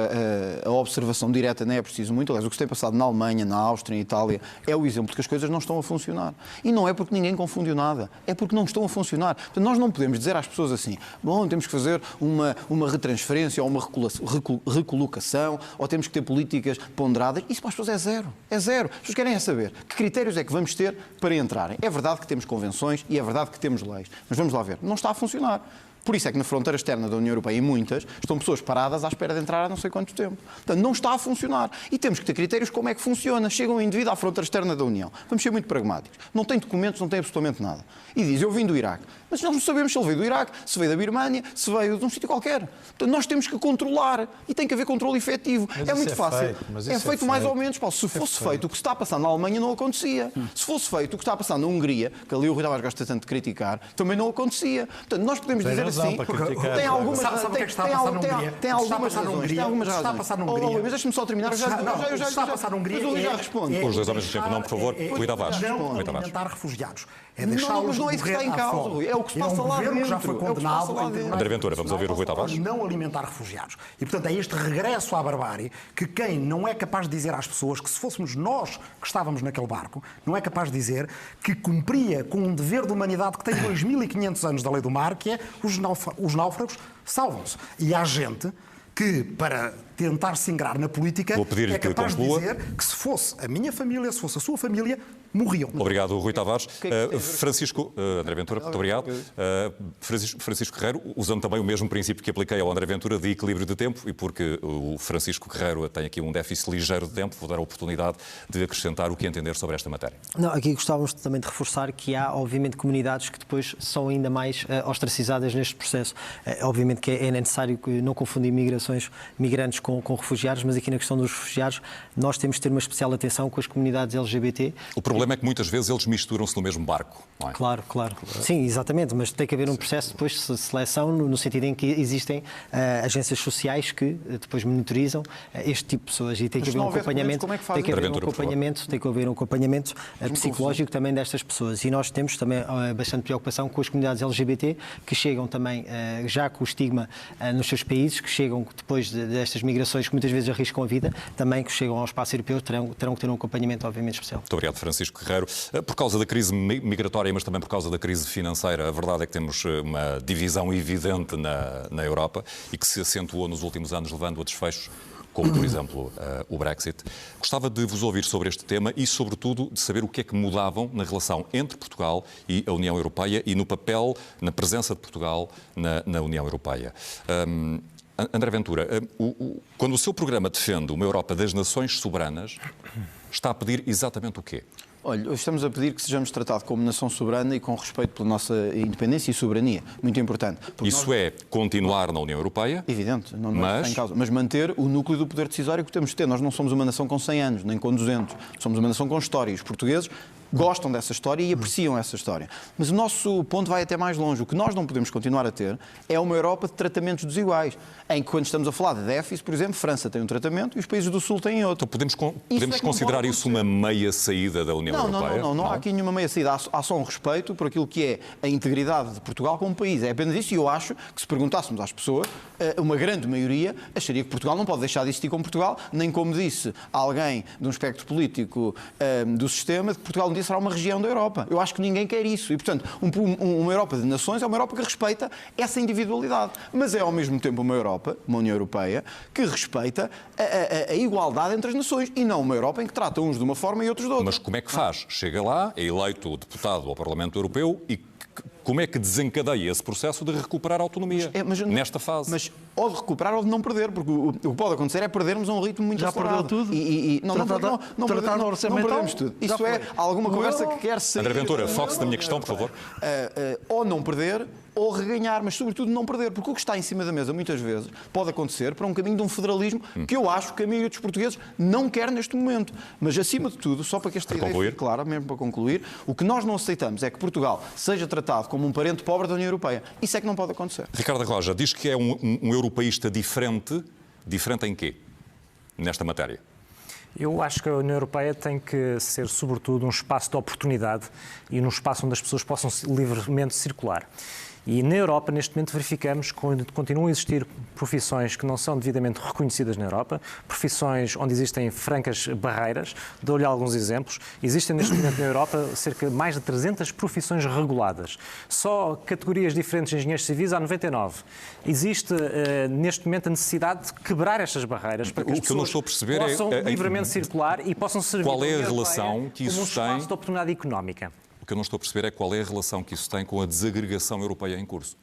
a observação direta, não é preciso muito, aliás, o que se tem passado na Alemanha, na Áustria, em Itália, é o exemplo de que as coisas não estão a funcionar. E não é porque ninguém confundiu nada, é porque não estão a funcionar. Portanto, nós não podemos dizer às pessoas assim, bom, temos que fazer uma retransferência ou uma recolocação, ou temos que ter políticas ponderadas. Isso para as pessoas é zero. É zero. As pessoas querem saber que critérios é que vamos ter para entrarem. É verdade que temos convenções e é verdade que temos leis, mas vamos lá ver, não está a funcionar. Por isso é que na fronteira externa da União Europeia, em muitas, estão pessoas paradas à espera de entrar há não sei quanto tempo. Portanto, não está a funcionar. E temos que ter critérios como é que funciona. Chega um indivíduo à fronteira externa da União. Vamos ser muito pragmáticos. Não tem documentos, não tem absolutamente nada. E diz, eu vim do Iraque. Mas nós não sabemos se ele veio do Iraque, se veio da Birmânia, se veio de um sítio qualquer. Portanto, nós temos que controlar. E tem que haver controle efetivo. É muito fácil. É feito mais ou menos, Paulo. Se fosse feito o que se está a passar na Alemanha, não acontecia. Se fosse feito o que está a passar na Hungria, que ali o Rui Tavares gosta tanto de criticar, também não acontecia. Portanto, nós podemos dizer assim... Tem algumas razões. Sabe o que é que está a passar na Hungria? Tem algumas razões. Está a passar na Hungria. Mas deixe-me só terminar. Está a passar na Hungria. Mas eu já respondo. Os dois ao mesmo tempo, não, por favor. Rui Tavares. Não alimentar refugiados. É Não, deixá-los mas não é isso que está em causa, Rui. É o que se passa lá dentro. Que já foi condenado André Ventura, vamos ouvir o Rui Tavares. Não alimentar refugiados. E, portanto, é este regresso à barbárie que quem não é capaz de dizer às pessoas que se fôssemos nós que estávamos naquele barco, não é capaz de dizer que cumpria com um dever de humanidade que tem 2500 anos da lei do mar, que é os náufragos salvam-se. E há gente que, para tentar se ingrar na política, é capaz de dizer que se fosse a minha família, se fosse a sua família, morriam. Obrigado, Rui Tavares. Francisco, André Ventura, muito obrigado. Francisco Guerreiro, usando também o mesmo princípio que apliquei ao André Ventura de equilíbrio de tempo, e porque o Francisco Guerreiro tem aqui um déficit ligeiro de tempo, vou dar a oportunidade de acrescentar o que entender sobre esta matéria. Não, aqui gostávamos também de reforçar que há, obviamente, comunidades que depois são ainda mais ostracizadas neste processo. Obviamente que é necessário não confundir migrantes com refugiados, mas aqui na questão dos refugiados nós temos de ter uma especial atenção com as comunidades LGBT. O problema é que muitas vezes eles misturam-se no mesmo barco, não é? Claro. Sim, exatamente, mas tem que haver um processo depois de seleção no sentido em que existem agências sociais que depois monitorizam este tipo de pessoas e tem que haver um acompanhamento, tem que haver um acompanhamento psicológico também destas pessoas. E nós temos também bastante preocupação com as comunidades LGBT que chegam também já com o estigma nos seus países, que chegam depois destas migrações que muitas vezes arriscam a vida, também que chegam ao espaço europeu, terão que ter um acompanhamento obviamente especial. Muito obrigado, Francisco Guerreiro. Por causa da crise migratória, mas também por causa da crise financeira, a verdade é que temos uma divisão evidente na Europa e que se acentuou nos últimos anos, levando a desfechos como, por exemplo, o Brexit. Gostava de vos ouvir sobre este tema e, sobretudo, de saber o que é que mudavam na relação entre Portugal e a União Europeia e no papel, na presença de Portugal na União Europeia. André Ventura, quando o seu programa defende uma Europa das nações soberanas, está a pedir exatamente o quê? Olha, hoje estamos a pedir que sejamos tratados como nação soberana e com respeito pela nossa independência e soberania. Muito importante. Isso é continuar na União Europeia? Evidente, não está em causa. Mas manter o núcleo do poder decisório que temos de ter. Nós não somos uma nação com 100 anos, nem com 200. Somos uma nação com história. Os portugueses gostam dessa história e apreciam essa história. Mas o nosso ponto vai até mais longe. O que nós não podemos continuar a ter é uma Europa de tratamentos desiguais, em que quando estamos a falar de déficit, por exemplo, França tem um tratamento e os países do Sul têm outro. Então podemos considerar isso uma meia saída da União Europeia? Não há aqui nenhuma meia saída. Há só um respeito por aquilo que é a integridade de Portugal como país. É apenas isso. E eu acho que se perguntássemos às pessoas, uma grande maioria acharia que Portugal não pode deixar de existir como Portugal, nem como disse alguém de um espectro político do sistema, de que Portugal um dia será uma região da Europa. Eu acho que ninguém quer isso. E, portanto, uma Europa de nações é uma Europa que respeita essa individualidade. Mas é, ao mesmo tempo, uma Europa, uma União Europeia, que respeita a igualdade entre as nações e não uma Europa em que trata uns de uma forma e outros de outra. Mas como é que faz? Chega lá, é eleito deputado ao Parlamento Europeu e como é que desencadeia esse processo de recuperar a autonomia nesta fase? Mas ou de recuperar ou de não perder, porque o que pode acontecer é perdermos a um ritmo muito acelerado. Já perdeu tudo? Não perdemos tudo. Isso é alguma conversa que quer sair... André Ventura, foque-se na minha questão, por favor. Ou não perder, ou reganhar, mas sobretudo não perder, porque o que está em cima da mesa muitas vezes pode acontecer para um caminho de um federalismo que eu acho que a maioria dos portugueses não quer neste momento. Mas acima de tudo, só para que esta ideia fique clara, mesmo para concluir, o que nós não aceitamos é que Portugal seja tratado como um parente pobre da União Europeia. Isso é que não pode acontecer. Ricardo Roja diz que é um europeísta diferente. Diferente em quê? Nesta matéria? Eu acho que a União Europeia tem que ser, sobretudo, um espaço de oportunidade e num espaço onde as pessoas possam livremente circular. E na Europa, neste momento, verificamos que continuam a existir profissões que não são devidamente reconhecidas na Europa, profissões onde existem francas barreiras. Dou-lhe alguns exemplos. Existem neste momento na Europa cerca de mais de 300 profissões reguladas. Só categorias diferentes de engenheiros civis há 99. Existe, neste momento, a necessidade de quebrar estas barreiras para que as pessoas possam livremente circular e possam servir qual é a relação que isso como um espaço de oportunidade económica. O que eu não estou a perceber é qual é a relação que isso tem com a desagregação europeia em curso.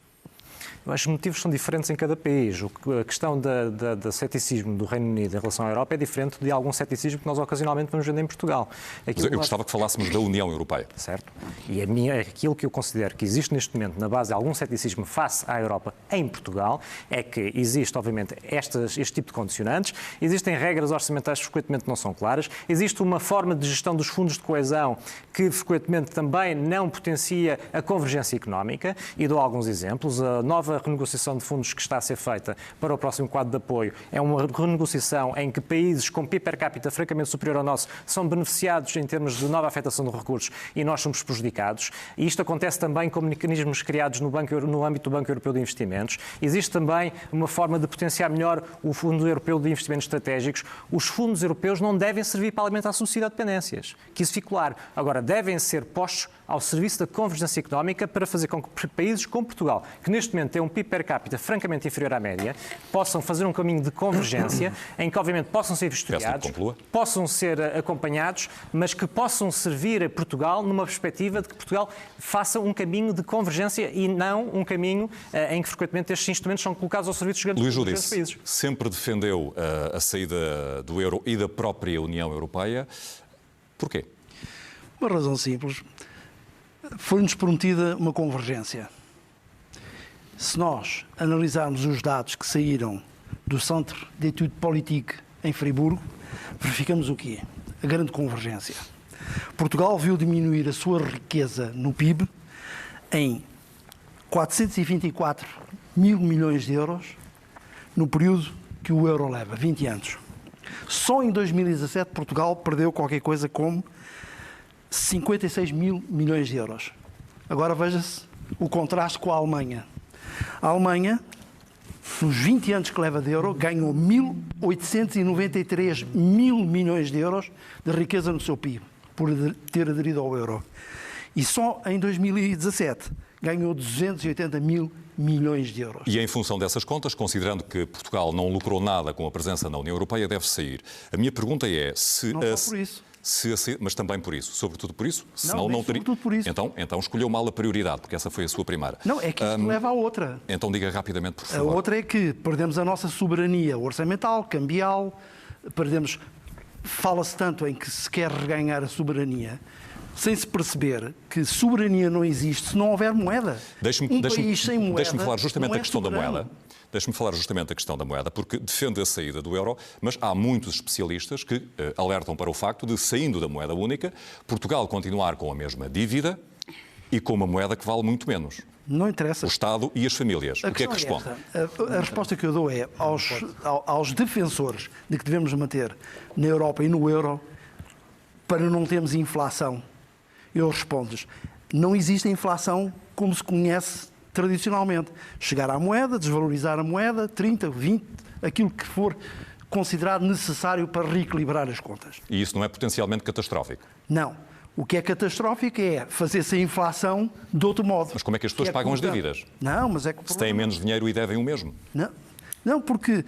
Os motivos são diferentes em cada país. A questão do ceticismo do Reino Unido em relação à Europa é diferente de algum ceticismo que nós ocasionalmente vamos ver em Portugal. Eu gostava que falássemos da União Europeia. Certo. E aquilo que eu considero que existe neste momento na base de algum ceticismo face à Europa em Portugal é que existe, obviamente, este tipo de condicionantes, existem regras orçamentais que frequentemente não são claras, existe uma forma de gestão dos fundos de coesão que frequentemente também não potencia a convergência económica, e dou alguns exemplos. A nova renegociação de fundos que está a ser feita para o próximo quadro de apoio é uma renegociação em que países com PIB per capita francamente superior ao nosso são beneficiados em termos de nova afetação de recursos e nós somos prejudicados. E isto acontece também com mecanismos criados no âmbito do Banco Europeu de Investimentos. Existe também uma forma de potenciar melhor o Fundo Europeu de Investimentos Estratégicos. Os fundos europeus não devem servir para alimentar a sociedade de dependências, que isso fique claro. Agora, devem ser postos ao serviço da convergência económica para fazer com que países como Portugal, que neste momento têm um PIB per capita francamente inferior à média, possam fazer um caminho de convergência em que, obviamente, possam ser vistoriados, possam ser acompanhados, mas que possam servir a Portugal numa perspectiva de que Portugal faça um caminho de convergência e não um caminho em que, frequentemente, estes instrumentos são colocados ao serviço dos grandes países. Sempre defendeu a saída do euro e da própria União Europeia. Porquê? Uma razão simples. Foi-nos prometida uma convergência. Se nós analisarmos os dados que saíram do Centre d'Études Politiques em Friburgo, verificamos o quê? A grande convergência. Portugal viu diminuir a sua riqueza no PIB em 424 mil milhões de euros no período que o euro leva, 20 anos. Só em 2017 Portugal perdeu qualquer coisa como 56 mil milhões de euros. Agora veja-se o contraste com a Alemanha. A Alemanha, nos 20 anos que leva de euro, ganhou 1.893 mil milhões de euros de riqueza no seu PIB, por ter aderido ao euro. E só em 2017 ganhou 280 mil milhões de euros. E em função dessas contas, considerando que Portugal não lucrou nada com a presença na União Europeia, deve sair. A minha pergunta é se... Não só por isso. Mas também por isso, sobretudo por isso? Senão não teria... sobretudo por isso. Então escolheu mal a prioridade, porque essa foi a sua primeira. Não, é que isto leva à outra. Então diga rapidamente, por favor. A outra é que perdemos a nossa soberania orçamental, cambial, perdemos... Fala-se tanto em que se quer reganhar a soberania, sem se perceber que soberania não existe se não houver moeda. País sem moeda. Deixe-me falar justamente da questão da moeda. Deixe-me falar justamente da questão da moeda, porque defende a saída do euro, mas há muitos especialistas que alertam para o facto de, saindo da moeda única, Portugal continuar com a mesma dívida e com uma moeda que vale muito menos. Não interessa. O Estado e as famílias. O que é que responde? A resposta que eu dou é aos defensores de que devemos manter na Europa e no euro para não termos inflação. Eu respondo-lhes, não existe inflação como se conhece tradicionalmente. Chegar à moeda, desvalorizar a moeda, 30, 20, aquilo que for considerado necessário para reequilibrar as contas. E isso não é potencialmente catastrófico? Não. O que é catastrófico é fazer-se a inflação de outro modo. Mas como é que as pessoas pagam as dívidas? Não, mas é que... Se têm menos dinheiro e devem o mesmo? Não, porque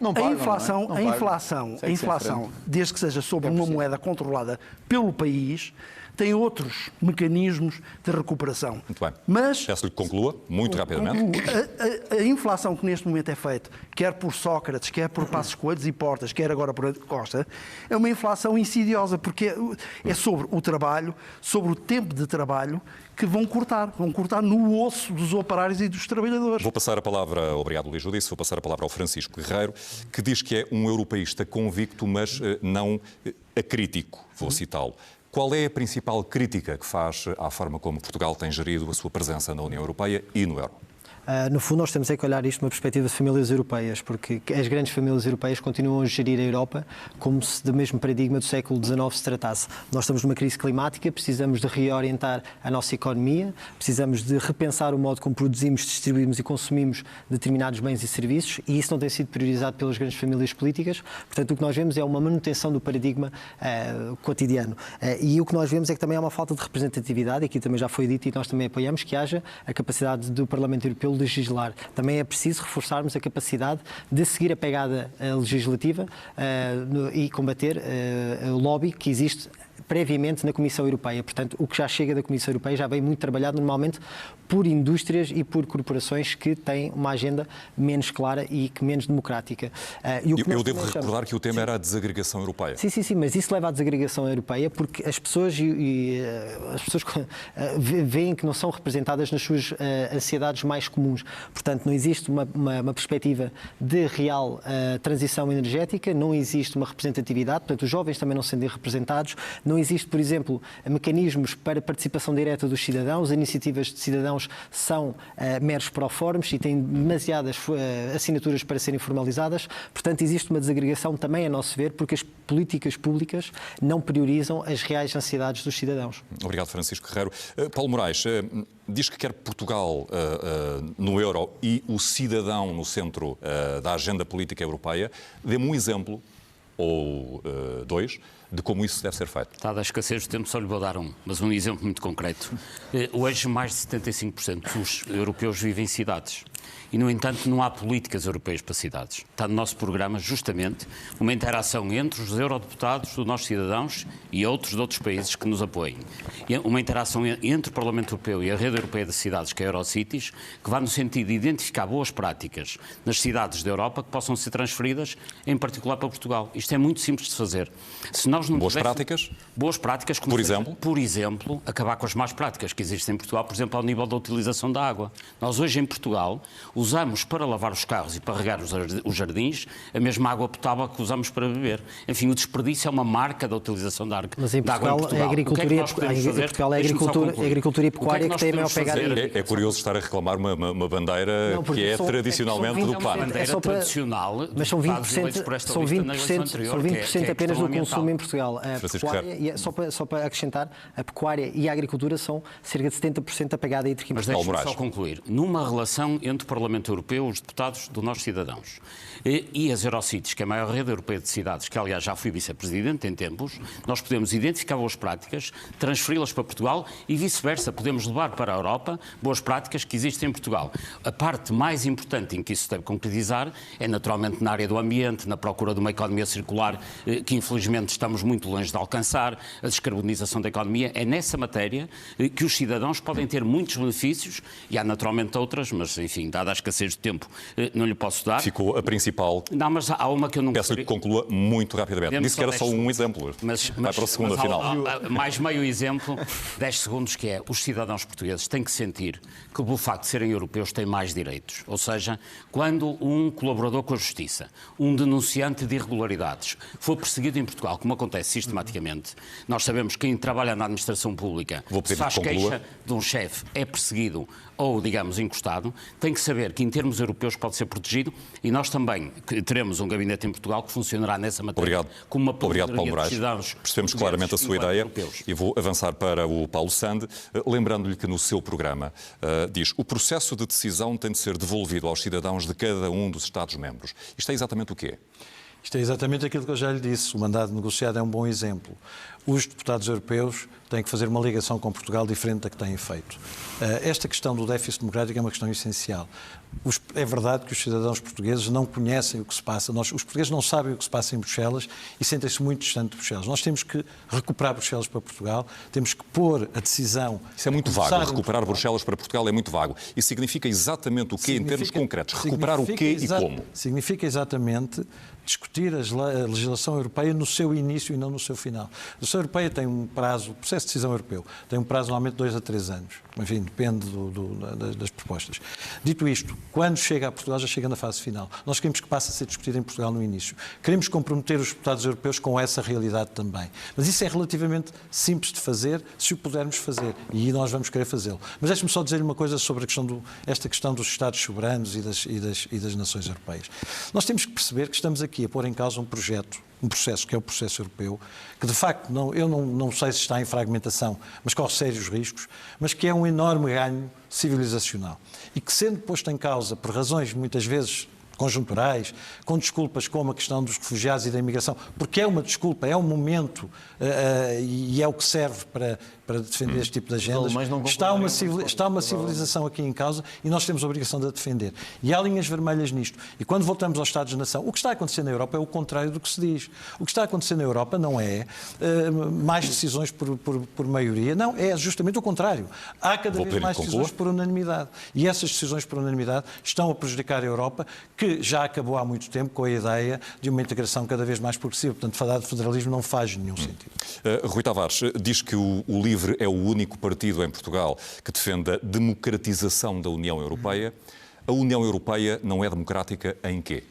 Não pagam, a inflação, desde que seja sobre uma moeda controlada pelo país, tem outros mecanismos de recuperação. Muito bem. Mas peço-lhe que conclua, muito rapidamente. A inflação que neste momento é feita, quer por Sócrates, quer por Passos Coelho e Portas, quer agora por Costa, é uma inflação insidiosa, porque é sobre o trabalho, sobre o tempo de trabalho, que vão cortar no osso dos operários e dos trabalhadores. Vou passar a palavra, obrigado Luís Judice, vou passar a palavra ao Francisco Guerreiro, que diz que é um europeísta convicto, mas não acrítico, vou citá-lo. Qual é a principal crítica que faz à forma como Portugal tem gerido a sua presença na União Europeia e no euro? No fundo, nós temos que olhar isto numa perspectiva de famílias europeias, porque as grandes famílias europeias continuam a gerir a Europa como se do mesmo paradigma do século XIX se tratasse. Nós estamos numa crise climática, precisamos de reorientar a nossa economia, precisamos de repensar o modo como produzimos, distribuímos e consumimos determinados bens e serviços, e isso não tem sido priorizado pelas grandes famílias políticas. Portanto, o que nós vemos é uma manutenção do paradigma cotidiano. E o que nós vemos é que também há uma falta de representatividade, aqui também já foi dito e nós também apoiamos que haja a capacidade do Parlamento Europeu legislar. Também é preciso reforçarmos a capacidade de seguir a pegada legislativa e combater o lobby que existe previamente na Comissão Europeia. Portanto, o que já chega da Comissão Europeia já vem muito trabalhado normalmente por indústrias e por corporações que têm uma agenda menos clara e que menos democrática. Eu devo recordar que o tema era a desagregação europeia. Sim, mas isso leva à desagregação europeia porque as pessoas veem que não são representadas nas suas ansiedades mais comuns. Portanto, não existe uma perspectiva de real transição energética, não existe uma representatividade, portanto, os jovens também não sendo representados, não existe, por exemplo, mecanismos para participação direta dos cidadãos, as iniciativas de cidadãos são meros proformes e têm demasiadas assinaturas para serem formalizadas, portanto, existe uma desagregação também, a nosso ver, porque as políticas públicas não priorizam as reais ansiedades dos cidadãos. Obrigado, Francisco Guerreiro. Paulo Moraes, diz que quer Portugal no euro e o cidadão no centro da agenda política europeia. Dê-me um exemplo, ou dois, de como isso deve ser feito. Dada a escassez de tempo, só lhe vou dar mas um exemplo muito concreto. Hoje, mais de 75% dos europeus vivem em cidades. E, no entanto, não há políticas europeias para cidades. Está no nosso programa, justamente, uma interação entre os eurodeputados, dos nossos cidadãos e outros de outros países que nos apoiem. Uma interação entre o Parlamento Europeu e a Rede Europeia de Cidades, que é a Eurocities, que vai no sentido de identificar boas práticas nas cidades da Europa que possam ser transferidas, em particular para Portugal. Isto é muito simples de fazer. Se nós não boas práticas? Boas práticas, como por exemplo, acabar com as más práticas que existem em Portugal, por exemplo, ao nível da utilização da água. Nós hoje em Portugal usamos para lavar os carros e para regar os jardins a mesma água potável que usamos para beber. Enfim, o desperdício é uma marca da utilização da água. Mas em Portugal, a agricultura e pecuária que tem a maior pegada. É curioso estar a reclamar uma bandeira que é tradicionalmente do PAN. É tradicional, mas são 20% apenas do consumo em Portugal. A pecuária, só para acrescentar, a pecuária e a agricultura são cerca de 70% da pegada hídrica. Mas deixe-me só concluir. Numa relação entre o Parlamento Europeu, os deputados dos nossos cidadãos e as Eurocities, que é a maior rede europeia de cidades, que aliás já fui vice-presidente em tempos, nós podemos identificar boas práticas, transferi-las para Portugal e vice-versa. Podemos levar para a Europa boas práticas que existem em Portugal. A parte mais importante em que isso se deve concretizar é naturalmente na área do ambiente, na procura de uma economia circular que infelizmente estamos muito longe de alcançar, a descarbonização da economia. É nessa matéria que os cidadãos podem ter muitos benefícios e há naturalmente outras, mas enfim, dada a escassez de tempo, não lhe posso dar. Ficou a principal. Não, mas há uma que eu não Peço-lhe que conclua muito rapidamente. Disse que era só um exemplo. Vai para o segundo, afinal. Mais meio exemplo, 10 segundos, que é: os cidadãos portugueses têm que sentir que, pelo facto de serem europeus, têm mais direitos. Ou seja, quando um colaborador com a Justiça, um denunciante de irregularidades, for perseguido em Portugal, como acontece sistematicamente, nós sabemos que quem trabalha na administração pública, se faz queixa de um chefe, é perseguido ou, digamos, encostado, tem que saber que, em termos europeus, pode ser protegido, e nós também teremos um gabinete em Portugal que funcionará nessa matéria. Como uma Obrigado, Paulo Moraes. Percebemos claramente a sua ideia e vou avançar para o Paulo Sande, lembrando-lhe que no seu programa diz: o processo de decisão tem de ser devolvido aos cidadãos de cada um dos Estados-membros. Isto é exatamente o quê? Isto é exatamente aquilo que eu já lhe disse. O mandato negociado é um bom exemplo. Os deputados europeus têm que fazer uma ligação com Portugal diferente da que têm feito. Esta questão do déficit democrático é uma questão essencial. É verdade que os cidadãos portugueses não conhecem o que se passa. Os portugueses não sabem o que se passa em Bruxelas e sentem-se muito distantes de Bruxelas. Nós temos que recuperar Bruxelas para Portugal, temos que pôr a decisão... Isso é muito vago. Recuperar Bruxelas para Portugal é muito vago. Isso significa exatamente o quê em termos concretos? Recuperar o quê e como? Significa exatamente discutir a legislação europeia no seu início e não no seu final. A legislação europeia tem um prazo, o processo de decisão europeu, tem um prazo normalmente de 2 a 3 anos. Enfim, depende das propostas. Dito isto, quando chega a Portugal, já chega na fase final. Nós queremos que passe a ser discutido em Portugal no início. Queremos comprometer os deputados europeus com essa realidade também. Mas isso é relativamente simples de fazer, se o pudermos fazer. E nós vamos querer fazê-lo. Mas deixe-me só dizer-lhe uma coisa sobre esta questão dos Estados soberanos e das nações europeias. Nós temos que perceber que estamos aqui a pôr em causa um processo que é o processo europeu, que de facto eu não sei se está em fragmentação, mas corre sérios riscos, mas que é um enorme ganho civilizacional. E que, sendo posto em causa por razões muitas vezes conjunturais, com desculpas como a questão dos refugiados e da imigração, porque é uma desculpa, é um momento e é o que serve para defender este tipo de agendas. Está uma civilização aqui em causa e nós temos a obrigação de a defender. E há linhas vermelhas nisto. E quando voltamos aos Estados-nação, o que está a acontecer na Europa é o contrário do que se diz. O que está a acontecer na Europa não é mais decisões por maioria, não, é justamente o contrário. Há cada vez mais decisões por unanimidade. E essas decisões por unanimidade estão a prejudicar a Europa, que já acabou há muito tempo com a ideia de uma integração cada vez mais progressiva. Portanto, falar de federalismo não faz nenhum sentido. Rui Tavares diz que o LIVRE é o único partido em Portugal que defende a democratização da União Europeia. A União Europeia não é democrática em quê?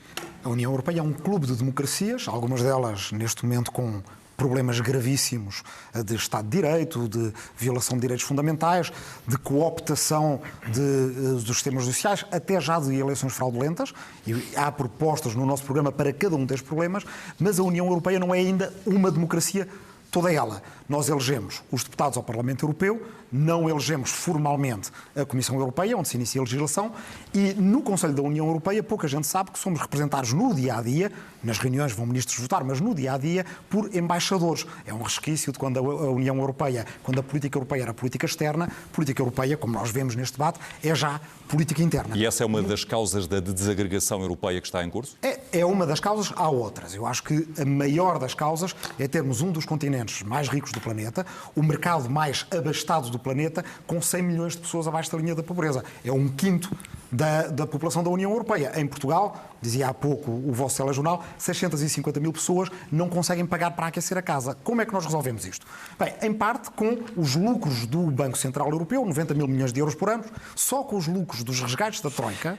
A União Europeia é um clube de democracias, algumas delas neste momento com problemas gravíssimos de Estado de Direito, de violação de direitos fundamentais, de cooptação dos sistemas judiciais, até já de eleições fraudulentas. E há propostas no nosso programa para cada um destes problemas, mas a União Europeia não é ainda uma democracia toda ela. Nós elegemos os deputados ao Parlamento Europeu, não elegemos formalmente a Comissão Europeia, onde se inicia a legislação, e no Conselho da União Europeia pouca gente sabe que somos representados no dia-a-dia, nas reuniões vão ministros votar, mas no dia-a-dia, por embaixadores. É um resquício de quando a União Europeia, quando a política europeia era política externa, política europeia, como nós vemos neste debate, é já política interna. E essa é uma das causas da desagregação europeia que está em curso? É uma das causas, há outras. Eu acho que a maior das causas é termos um dos continentes mais ricos do planeta, o mercado mais abastado do planeta, com 100 milhões de pessoas abaixo da linha da pobreza. É 1/5 da população da União Europeia. Em Portugal, dizia há pouco o vosso telejornal, 650 mil pessoas não conseguem pagar para aquecer a casa. Como é que nós resolvemos isto? Bem, em parte com os lucros do Banco Central Europeu, 90 mil milhões de euros por ano, só com os lucros dos resgates da Troika.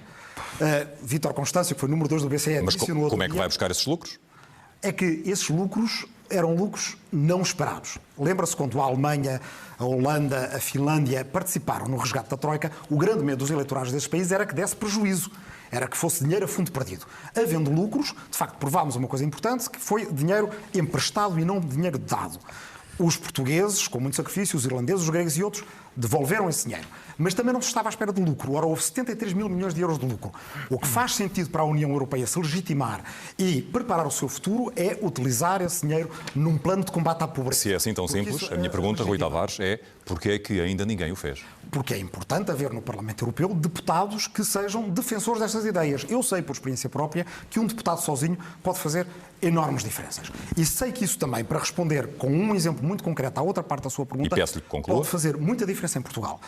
Vítor Constâncio, que foi número 2 do BCE... Mas como é que vai buscar esses lucros? É que esses lucros eram lucros não esperados. Lembra-se quando a Alemanha, a Holanda, a Finlândia participaram no resgate da Troika, o grande medo dos eleitorais desses países era que desse prejuízo, era que fosse dinheiro a fundo perdido. Havendo lucros, de facto, provámos uma coisa importante, que foi dinheiro emprestado e não dinheiro dado. Os portugueses, com muito sacrifício, os irlandeses, os gregos e outros, devolveram esse dinheiro. Mas também não se estava à espera de lucro. Ora, houve 73 mil milhões de euros de lucro. O que faz sentido para a União Europeia se legitimar e preparar o seu futuro é utilizar esse dinheiro num plano de combate à pobreza. Se é assim tão simples, a minha pergunta, Rui Tavares, é porquê é que ainda ninguém o fez? Porque é importante haver no Parlamento Europeu deputados que sejam defensores destas ideias. Eu sei, por experiência própria, que um deputado sozinho pode fazer enormes diferenças. E sei que isso também, para responder com um exemplo muito concreto à outra parte da sua pergunta, pode fazer muita diferença em Portugal.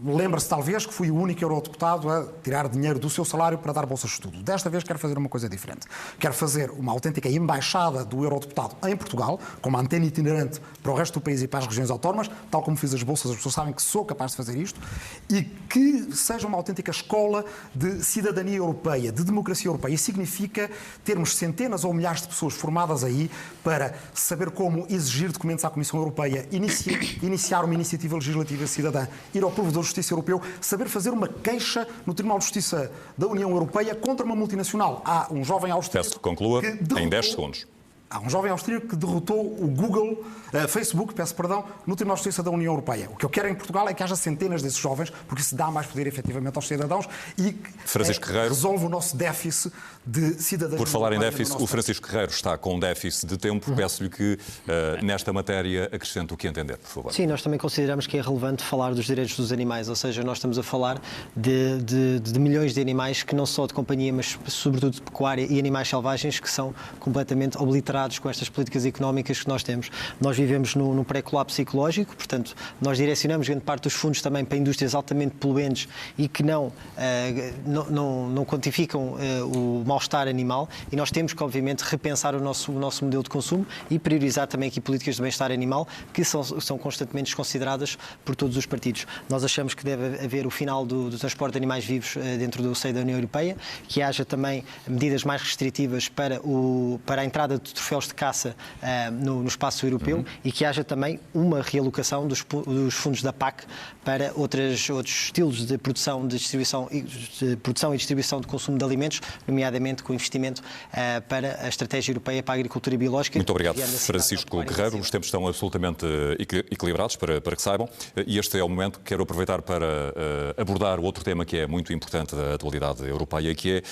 Lembra-se talvez que fui o único eurodeputado a tirar dinheiro do seu salário para dar bolsas de estudo. Desta vez quero fazer uma coisa diferente. Quero fazer uma autêntica embaixada do eurodeputado em Portugal, com uma antena itinerante para o resto do país e para as regiões autónomas, tal como fiz as bolsas, as pessoas sabem que sou capaz de fazer isto, e que seja uma autêntica escola de cidadania europeia, de democracia europeia. Isso significa termos centenas ou milhares de pessoas formadas aí para saber como exigir documentos à Comissão Europeia, iniciar uma iniciativa legislativa cidadã, ir ao Provedor de Justiça Europeu, saber fazer uma queixa no Tribunal de Justiça da União Europeia contra uma multinacional. Há um jovem austríaco... Peço que conclua em 10 segundos. Há um jovem austríaco que derrotou o Facebook, no Tribunal de Justiça da União Europeia. O que eu quero em Portugal é que haja centenas desses jovens, porque isso dá mais poder efetivamente aos cidadãos e resolve o nosso déficit de cidadania. Por falar em déficit, o Francisco Guerreiro está com um déficit de tempo. Peço-lhe que nesta matéria acrescente o que entender, por favor. Sim, nós também consideramos que é relevante falar dos direitos dos animais, ou seja, nós estamos a falar de milhões de animais que não só de companhia, mas sobretudo de pecuária e animais selvagens que são completamente obliterados com estas políticas económicas que nós temos. Nós vivemos num pré-colapso ecológico, portanto, nós direcionamos grande parte dos fundos também para indústrias altamente poluentes e que não quantificam o mal-estar animal, e nós temos que, obviamente, repensar o nosso modelo de consumo e priorizar também aqui políticas de bem-estar animal que são constantemente desconsideradas por todos os partidos. Nós achamos que deve haver o final do transporte de animais vivos dentro do seio da União Europeia, que haja também medidas mais restritivas para a entrada de troféus de caça no espaço europeu e que haja também uma realocação dos fundos da PAC para outros estilos de produção, de distribuição e distribuição de consumo de alimentos, nomeadamente com investimento para a Estratégia Europeia para a Agricultura Biológica. Muito obrigado, Francisco Guerreiro. Os tempos estão absolutamente equilibrados, para que saibam, e este é o momento que quero aproveitar para abordar o outro tema que é muito importante da atualidade europeia, que é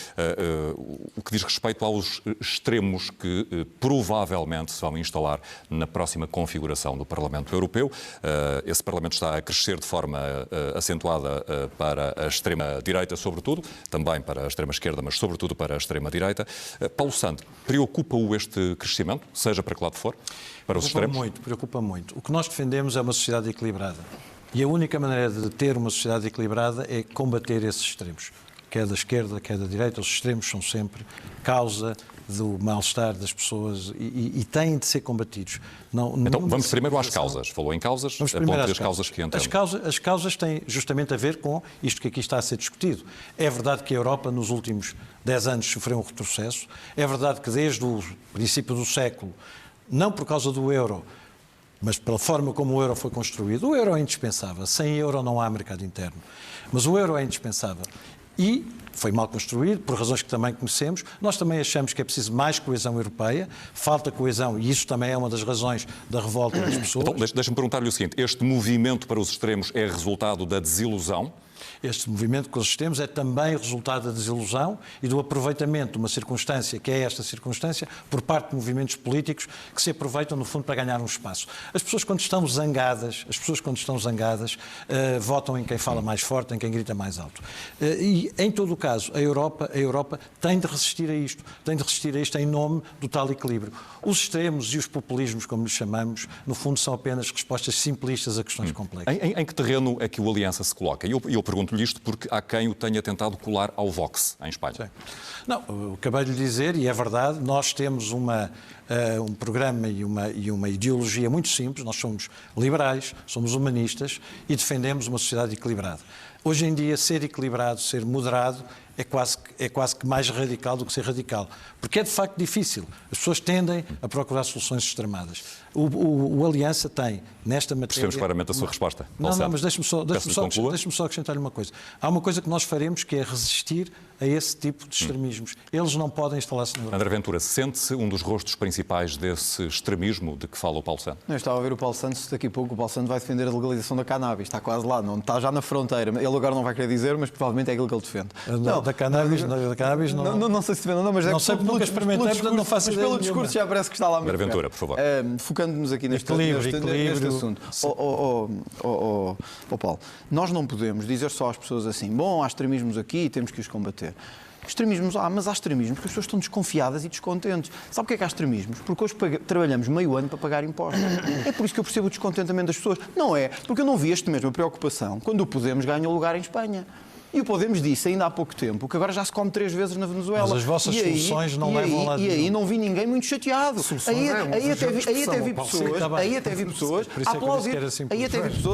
o que diz respeito aos extremos que provavelmente se vão instalar na próxima configuração do Parlamento Europeu. Esse Parlamento está a crescer de forma acentuada para a extrema-direita, sobretudo, também para a extrema-esquerda, mas sobretudo para a extrema-direita. Paulo Santo, preocupa-o este crescimento, seja para que lado for, para os extremos? Preocupa muito. O que nós defendemos é uma sociedade equilibrada. E a única maneira de ter uma sociedade equilibrada é combater esses extremos. Quer da esquerda, quer da direita, os extremos são sempre causa do mal-estar das pessoas e têm de ser combatidos. Então, vamos primeiro às causas. Falou em causas, aponte as causas que entram. As causas têm justamente a ver com isto que aqui está a ser discutido. É verdade que a Europa, nos últimos 10 anos, sofreu um retrocesso. É verdade que desde o princípio do século, não por causa do euro, mas pela forma como o euro foi construído, o euro é indispensável. Sem euro não há mercado interno. Mas o euro é indispensável. E foi mal construído, por razões que também conhecemos. Nós também achamos que é preciso mais coesão europeia, falta coesão, e isso também é uma das razões da revolta das pessoas. Então, deixa-me perguntar-lhe o seguinte, este movimento para os extremos é resultado da desilusão? Este movimento que nós temos é também resultado da desilusão e do aproveitamento de uma circunstância, que é esta circunstância, por parte de movimentos políticos que se aproveitam, no fundo, para ganhar um espaço. As pessoas, quando estão zangadas, votam em quem fala mais forte, em quem grita mais alto. E, em todo o caso, a Europa tem de resistir a isto. Tem de resistir a isto em nome do tal equilíbrio. Os extremos e os populismos, como lhes chamamos, no fundo, são apenas respostas simplistas a questões complexas. Em que terreno é que o Aliança se coloca? Eu pergunto-lhe isto porque há quem o tenha tentado colar ao Vox, em Espanha. Sim. Não, eu acabei de lhe dizer, e é verdade, nós temos um programa e uma ideologia muito simples. Nós somos liberais, somos humanistas e defendemos uma sociedade equilibrada. Hoje em dia, ser equilibrado, ser moderado, é quase que mais radical do que ser radical. Porque é de facto difícil. As pessoas tendem a procurar soluções extremadas. O Aliança tem, nesta matéria... Percebemos claramente a sua resposta. Não, mas deixe-me só acrescentar-lhe uma coisa. Há uma coisa que nós faremos, que é resistir a esse tipo de extremismos. Eles não podem instalar-se na Europa. André Ventura, sente-se um dos rostos principais desse extremismo de que fala o Paulo Santos? Eu estava a ver o Paulo Santos, daqui a pouco o Paulo Santos vai defender a legalização da cannabis. Está quase lá, não está já na fronteira. Ele agora não vai querer dizer, mas provavelmente é aquilo que ele defende. Da cannabis não... Não sei se defende ou não, mas é não sei, nunca experimentei, portanto não faço ideia pelo discurso já parece que está lá muito André Ventura, por favor. Focando-nos aqui neste assunto. Paulo, nós não podemos dizer só às pessoas assim, bom, há extremismos aqui e temos que os combater. Extremismos há, mas há extremismos porque as pessoas estão desconfiadas e descontentes. Sabe porque é que há extremismos? Porque hoje trabalhamos meio ano para pagar impostos. É por isso que eu percebo o descontentamento das pessoas. Não é, porque eu não vi esta mesma preocupação quando o Podemos ganhou lugar em Espanha. E o Podemos disse ainda há pouco tempo que agora já se come 3 vezes na Venezuela. Mas as vossas soluções não levam lá de E aí não vi ninguém muito chateado. Aí até vi pessoas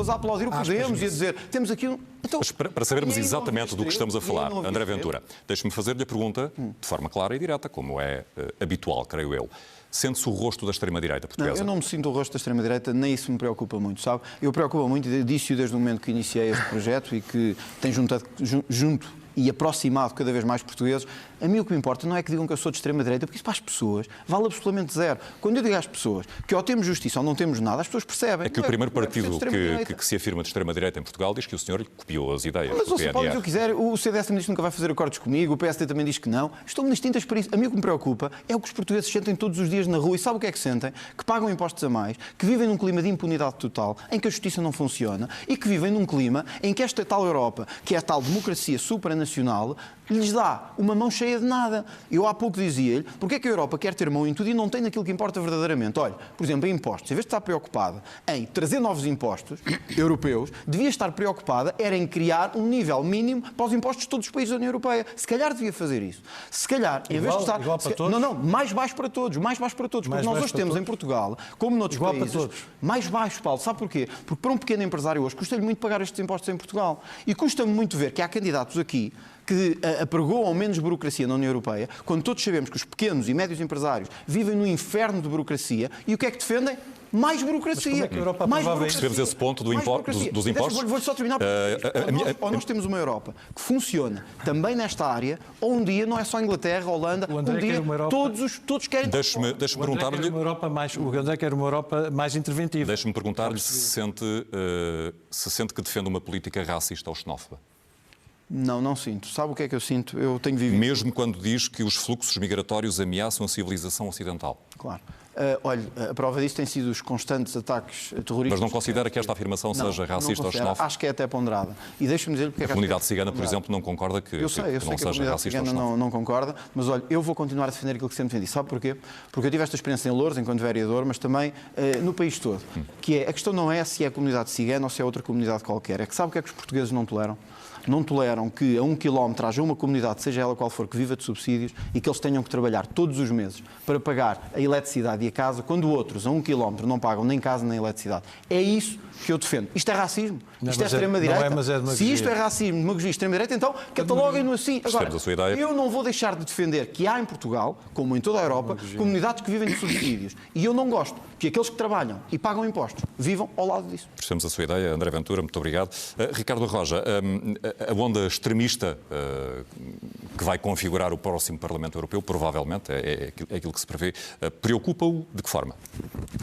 a aplaudir o Podemos e a dizer temos aqui um... Então, mas para sabermos exatamente do que estamos a falar, André Ventura, deixe-me fazer-lhe a pergunta de forma clara e direta, como é habitual, creio eu. Sente-se o rosto da extrema-direita portuguesa? Não, eu não me sinto o rosto da extrema-direita, nem isso me preocupa muito, sabe? Eu preocupo muito, disse-o desde o momento que iniciei este projeto e que tem junto e aproximado cada vez mais portugueses, a mim o que me importa não é que digam que eu sou de extrema-direita, porque isso para as pessoas vale absolutamente zero. Quando eu digo às pessoas que ou temos justiça ou não temos nada, as pessoas percebem. É que o primeiro partido que se afirma de extrema-direita em Portugal diz que o senhor copiou as ideias. Mas você pode dizer o que quiser, o CDS também diz que nunca vai fazer acordos comigo, o PSD também diz que não. Estão distintas para isso. A mim o que me preocupa é o que os portugueses sentem todos os dias na rua e sabe o que é que sentem? Que pagam impostos a mais, que vivem num clima de impunidade total, em que a justiça não funciona e que vivem num clima em que esta tal Europa, que é a tal democracia supranacional, lhes dá uma mão cheia de nada. Eu há pouco dizia-lhe, porque é que a Europa quer ter mão em tudo e não tem naquilo que importa verdadeiramente? Olha, por exemplo, em impostos, em vez de estar preocupada em trazer novos impostos europeus, devia estar preocupada era em criar um nível mínimo para os impostos de todos os países da União Europeia. Se calhar devia fazer isso. Se calhar, em vez de estar... Igual para todos? Não, mais baixo para todos, mais baixo para todos. Porque nós hoje temos em Portugal, como noutros países, mais baixo, Paulo. Sabe porquê? Porque para um pequeno empresário hoje custa-lhe muito pagar estes impostos em Portugal. E custa-me muito ver que há candidatos aqui que apregoam menos burocracia na União Europeia, quando todos sabemos que os pequenos e médios empresários vivem no inferno de burocracia, e o que é que defendem? Mais burocracia. É que a Europa mais burocracia. Percebemos esse ponto dos impostos? Vou só terminar. Ou nós temos uma Europa que funciona também nesta área, ou um dia não é só a Inglaterra, a Holanda, um dia todos querem... Deixe-me perguntar-lhe... O André quer uma Europa mais interventiva. Deixe-me perguntar-lhe se sente que defende uma política racista ou xenófoba. Não sinto. Sabe o que é que eu sinto? Eu tenho vivido... Mesmo quando diz que os fluxos migratórios ameaçam a civilização ocidental. Claro. Olha, a prova disso tem sido os constantes ataques terroristas... Mas não considera que esta afirmação seja racista ou xenófoba? Acho que é até ponderada. E deixa-me dizer porque a comunidade cigana, por exemplo, não concorda que eu sei não que a seja comunidade racista ou cigana xenófoba. não concorda, mas olha, eu vou continuar a defender aquilo que sempre defendi. Sabe porquê? Porque eu tive esta experiência em Loures, enquanto vereador, mas também no país todo. Que é, a questão não é se é a comunidade cigana ou se é outra comunidade qualquer. É que sabe o que é que os portugueses não toleram? Não toleram que a 1 quilómetro haja uma comunidade, seja ela qual for, que viva de subsídios e que eles tenham que trabalhar todos os meses para pagar a eletricidade e a casa, quando outros a 1 quilómetro não pagam nem casa nem eletricidade. É isso que eu defendo. Isto é racismo? Isto é extrema-direita? Se isto é racismo, demagogia, extrema-direita, então cataloguem-no assim. Agora, eu não vou deixar de defender que há em Portugal, como em toda a Europa, comunidades que vivem de subsídios. E eu não gosto que aqueles que trabalham e pagam impostos vivam ao lado disso. Percebemos a sua ideia, André Ventura, muito obrigado. Ricardo Roja, a onda extremista que vai configurar o próximo Parlamento Europeu, provavelmente, é aquilo que se prevê, preocupa-o de que forma?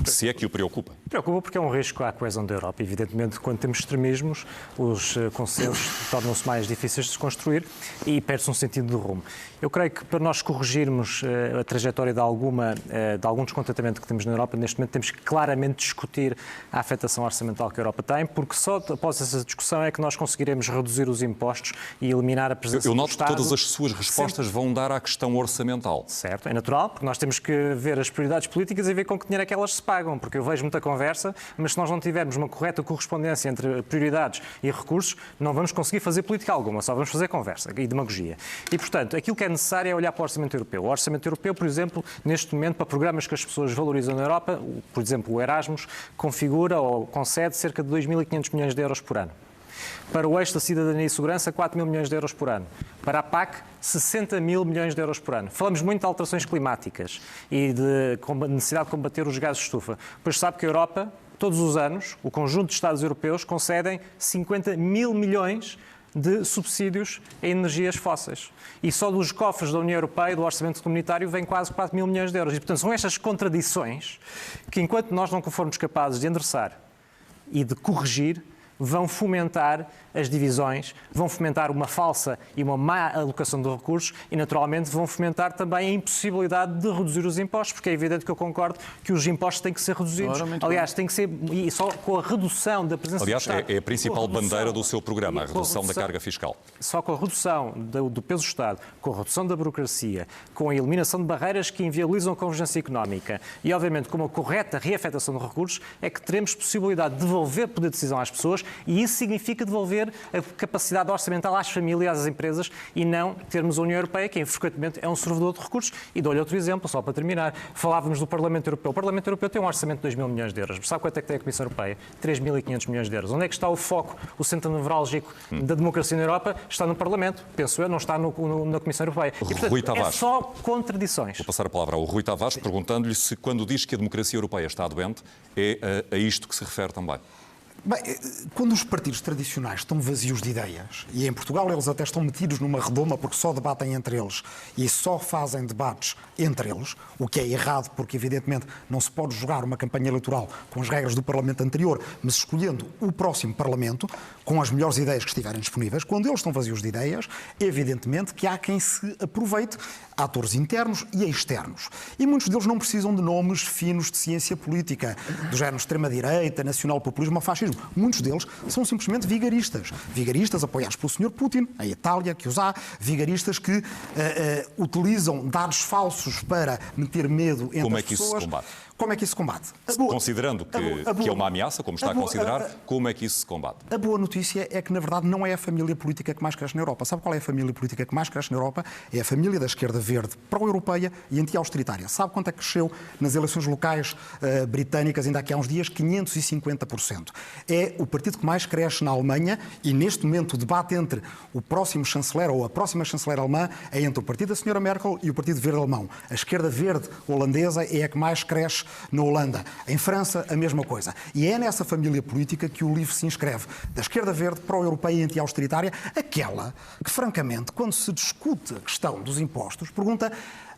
Se é que o preocupa? Preocupa porque é um risco à coesão da Europa. Evidentemente, quando temos extremismos, os consensos tornam-se mais difíceis de se construir e perde-se um sentido de rumo. Eu creio que para nós corrigirmos a trajetória de algum descontentamento que temos na Europa, neste momento temos que claramente discutir a afetação orçamental que a Europa tem, porque só após essa discussão é que nós conseguiremos reduzir os impostos e eliminar a presença do Estado. Eu noto que todas as suas respostas vão dar à questão orçamental. Certo, é natural, porque nós temos que ver as prioridades políticas e ver com que dinheiro é que elas se pagam, porque eu vejo muita conversa, mas se nós não tivermos uma correta correspondência entre prioridades e recursos, não vamos conseguir fazer política alguma, só vamos fazer conversa e demagogia. E, portanto, aquilo que é necessário é olhar para o Orçamento Europeu. O Orçamento Europeu, por exemplo, neste momento, para programas que as pessoas valorizam na Europa, por exemplo, o Erasmus, configura ou concede cerca de 2.500 milhões de euros por ano. Para o eixo da cidadania e segurança, 4 mil milhões de euros por ano. Para a PAC, 60 mil milhões de euros por ano. Falamos muito de alterações climáticas e de necessidade de combater os gases de estufa. Pois sabe que a Europa, todos os anos, o conjunto de Estados europeus concedem 50 mil milhões de subsídios a energias fósseis. E só dos cofres da União Europeia, do orçamento comunitário, vem quase 4 mil milhões de euros. E, portanto, são estas contradições que, enquanto nós não formos capazes de endereçar e de corrigir, vão fomentar as divisões, vão fomentar uma falsa e uma má alocação de recursos e, naturalmente, vão fomentar também a impossibilidade de reduzir os impostos, porque é evidente que eu concordo que os impostos têm que ser reduzidos. Aliás, tem que ser, e só com a redução da presença do Estado... Aliás, é a principal bandeira do seu programa, a redução da carga fiscal. Só com a redução do peso do Estado, com a redução da burocracia, com a eliminação de barreiras que inviabilizam a convergência económica e, obviamente, com uma correta reafetação de recursos, é que teremos possibilidade de devolver poder de decisão às pessoas e isso significa devolver a capacidade orçamental às famílias, às empresas e não termos a União Europeia, que frequentemente é um servidor de recursos. E dou-lhe outro exemplo, só para terminar. Falávamos do Parlamento Europeu. O Parlamento Europeu tem um orçamento de 2 mil milhões de euros. Sabe quanto é que tem a Comissão Europeia? 3.500 milhões de euros. Onde é que está o foco, o centro nevrálgico da democracia na Europa? Está no Parlamento, penso eu, não está na Comissão Europeia. E, portanto, Rui Tavares. É só contradições. Vou passar a palavra ao Rui Tavares, perguntando-lhe se, quando diz que a democracia europeia está doente, é a isto que se refere também. Bem, quando os partidos tradicionais estão vazios de ideias, e em Portugal eles até estão metidos numa redoma porque só debatem entre eles e só fazem debates entre eles, o que é errado porque, evidentemente, não se pode jogar uma campanha eleitoral com as regras do Parlamento anterior, mas escolhendo o próximo Parlamento, com as melhores ideias que estiverem disponíveis. Quando eles estão vazios de ideias, evidentemente que há quem se aproveite, atores internos e externos. E muitos deles não precisam de nomes finos de ciência política, do género extrema-direita, nacional-populismo ou fascismo. Muitos deles são simplesmente vigaristas. Vigaristas apoiados pelo Sr. Putin, a Itália, que os há. Vigaristas que utilizam dados falsos para meter medo entre as pessoas. Como é que isso se combate? Considerando que é uma ameaça, como está a considerar, como é que isso se combate? A boa notícia é que, na verdade, não é a família política que mais cresce na Europa. Sabe qual é a família política que mais cresce na Europa? É a família da esquerda verde pró-europeia e anti-austeritária. Sabe quanto é que cresceu nas eleições locais britânicas, ainda aqui há uns dias? 550%. É o partido que mais cresce na Alemanha e, neste momento, o debate entre o próximo chanceler ou a próxima chanceler alemã é entre o partido da Sra. Merkel e o Partido Verde alemão. A esquerda verde holandesa é a que mais cresce na Holanda. Em França, a mesma coisa. E é nessa família política que o LIVRE se inscreve. Da esquerda verde, pró-europeia e anti-austeritária, aquela que, francamente, quando se discute a questão dos impostos, pergunta: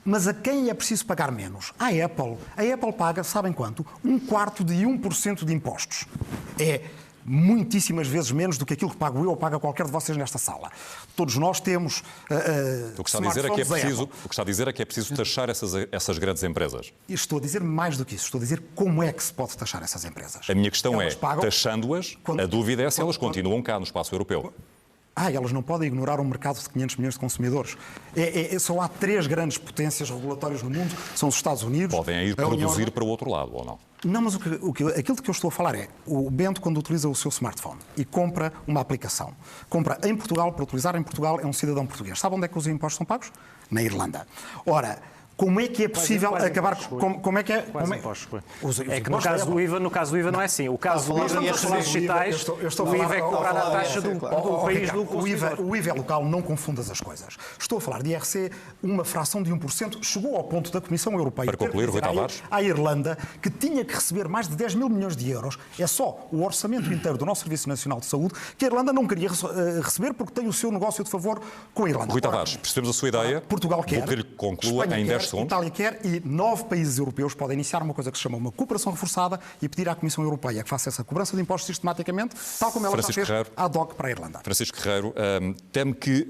mas a quem é preciso pagar menos? À Apple. A Apple paga, sabem quanto? 1/4% de impostos. É muitíssimas vezes menos do que aquilo que pago eu ou paga qualquer de vocês nesta sala. Todos nós temos o que está a dizer é que é preciso taxar essas grandes empresas. E estou a dizer mais do que isso. Estou a dizer como é que se pode taxar essas empresas. A minha questão é, taxando-as, a dúvida é se elas continuam cá no espaço europeu. Elas não podem ignorar um mercado de 500 milhões de consumidores. Só há 3 grandes potências regulatórias no mundo, são os Estados Unidos. Podem ir produzir para o outro lado, ou não? Não, mas aquilo de que eu estou a falar é o Bento, quando utiliza o seu smartphone e compra uma aplicação, compra em Portugal, para utilizar em Portugal, é um cidadão português. Sabe onde é que os impostos são pagos? Na Irlanda. Ora, como é que é possível acabar com... Como é que é... É que no caso do IVA não é assim. O caso do IVA dos serviços digitais, o IVA é cobrado à taxa do país do consumidor. O IVA é local, não confundas as coisas. Estou a falar de IRC, uma fração de 1%, chegou ao ponto da Comissão Europeia... Para concluir, Rui Tavares. ...à Irlanda, que tinha que receber mais de 10 mil milhões de euros. É só o orçamento inteiro do nosso Serviço Nacional de Saúde que a Irlanda não queria receber porque tem o seu negócio de favor com a Irlanda. Rui Tavares, percebemos a sua ideia. Portugal quer. Vou pedir que conclua em 10 segundos. Itália quer e 9 países europeus podem iniciar uma coisa que se chama uma cooperação reforçada e pedir à Comissão Europeia que faça essa cobrança de impostos sistematicamente, tal como ela já fez ad hoc para a Irlanda. Francisco Guerreiro, teme que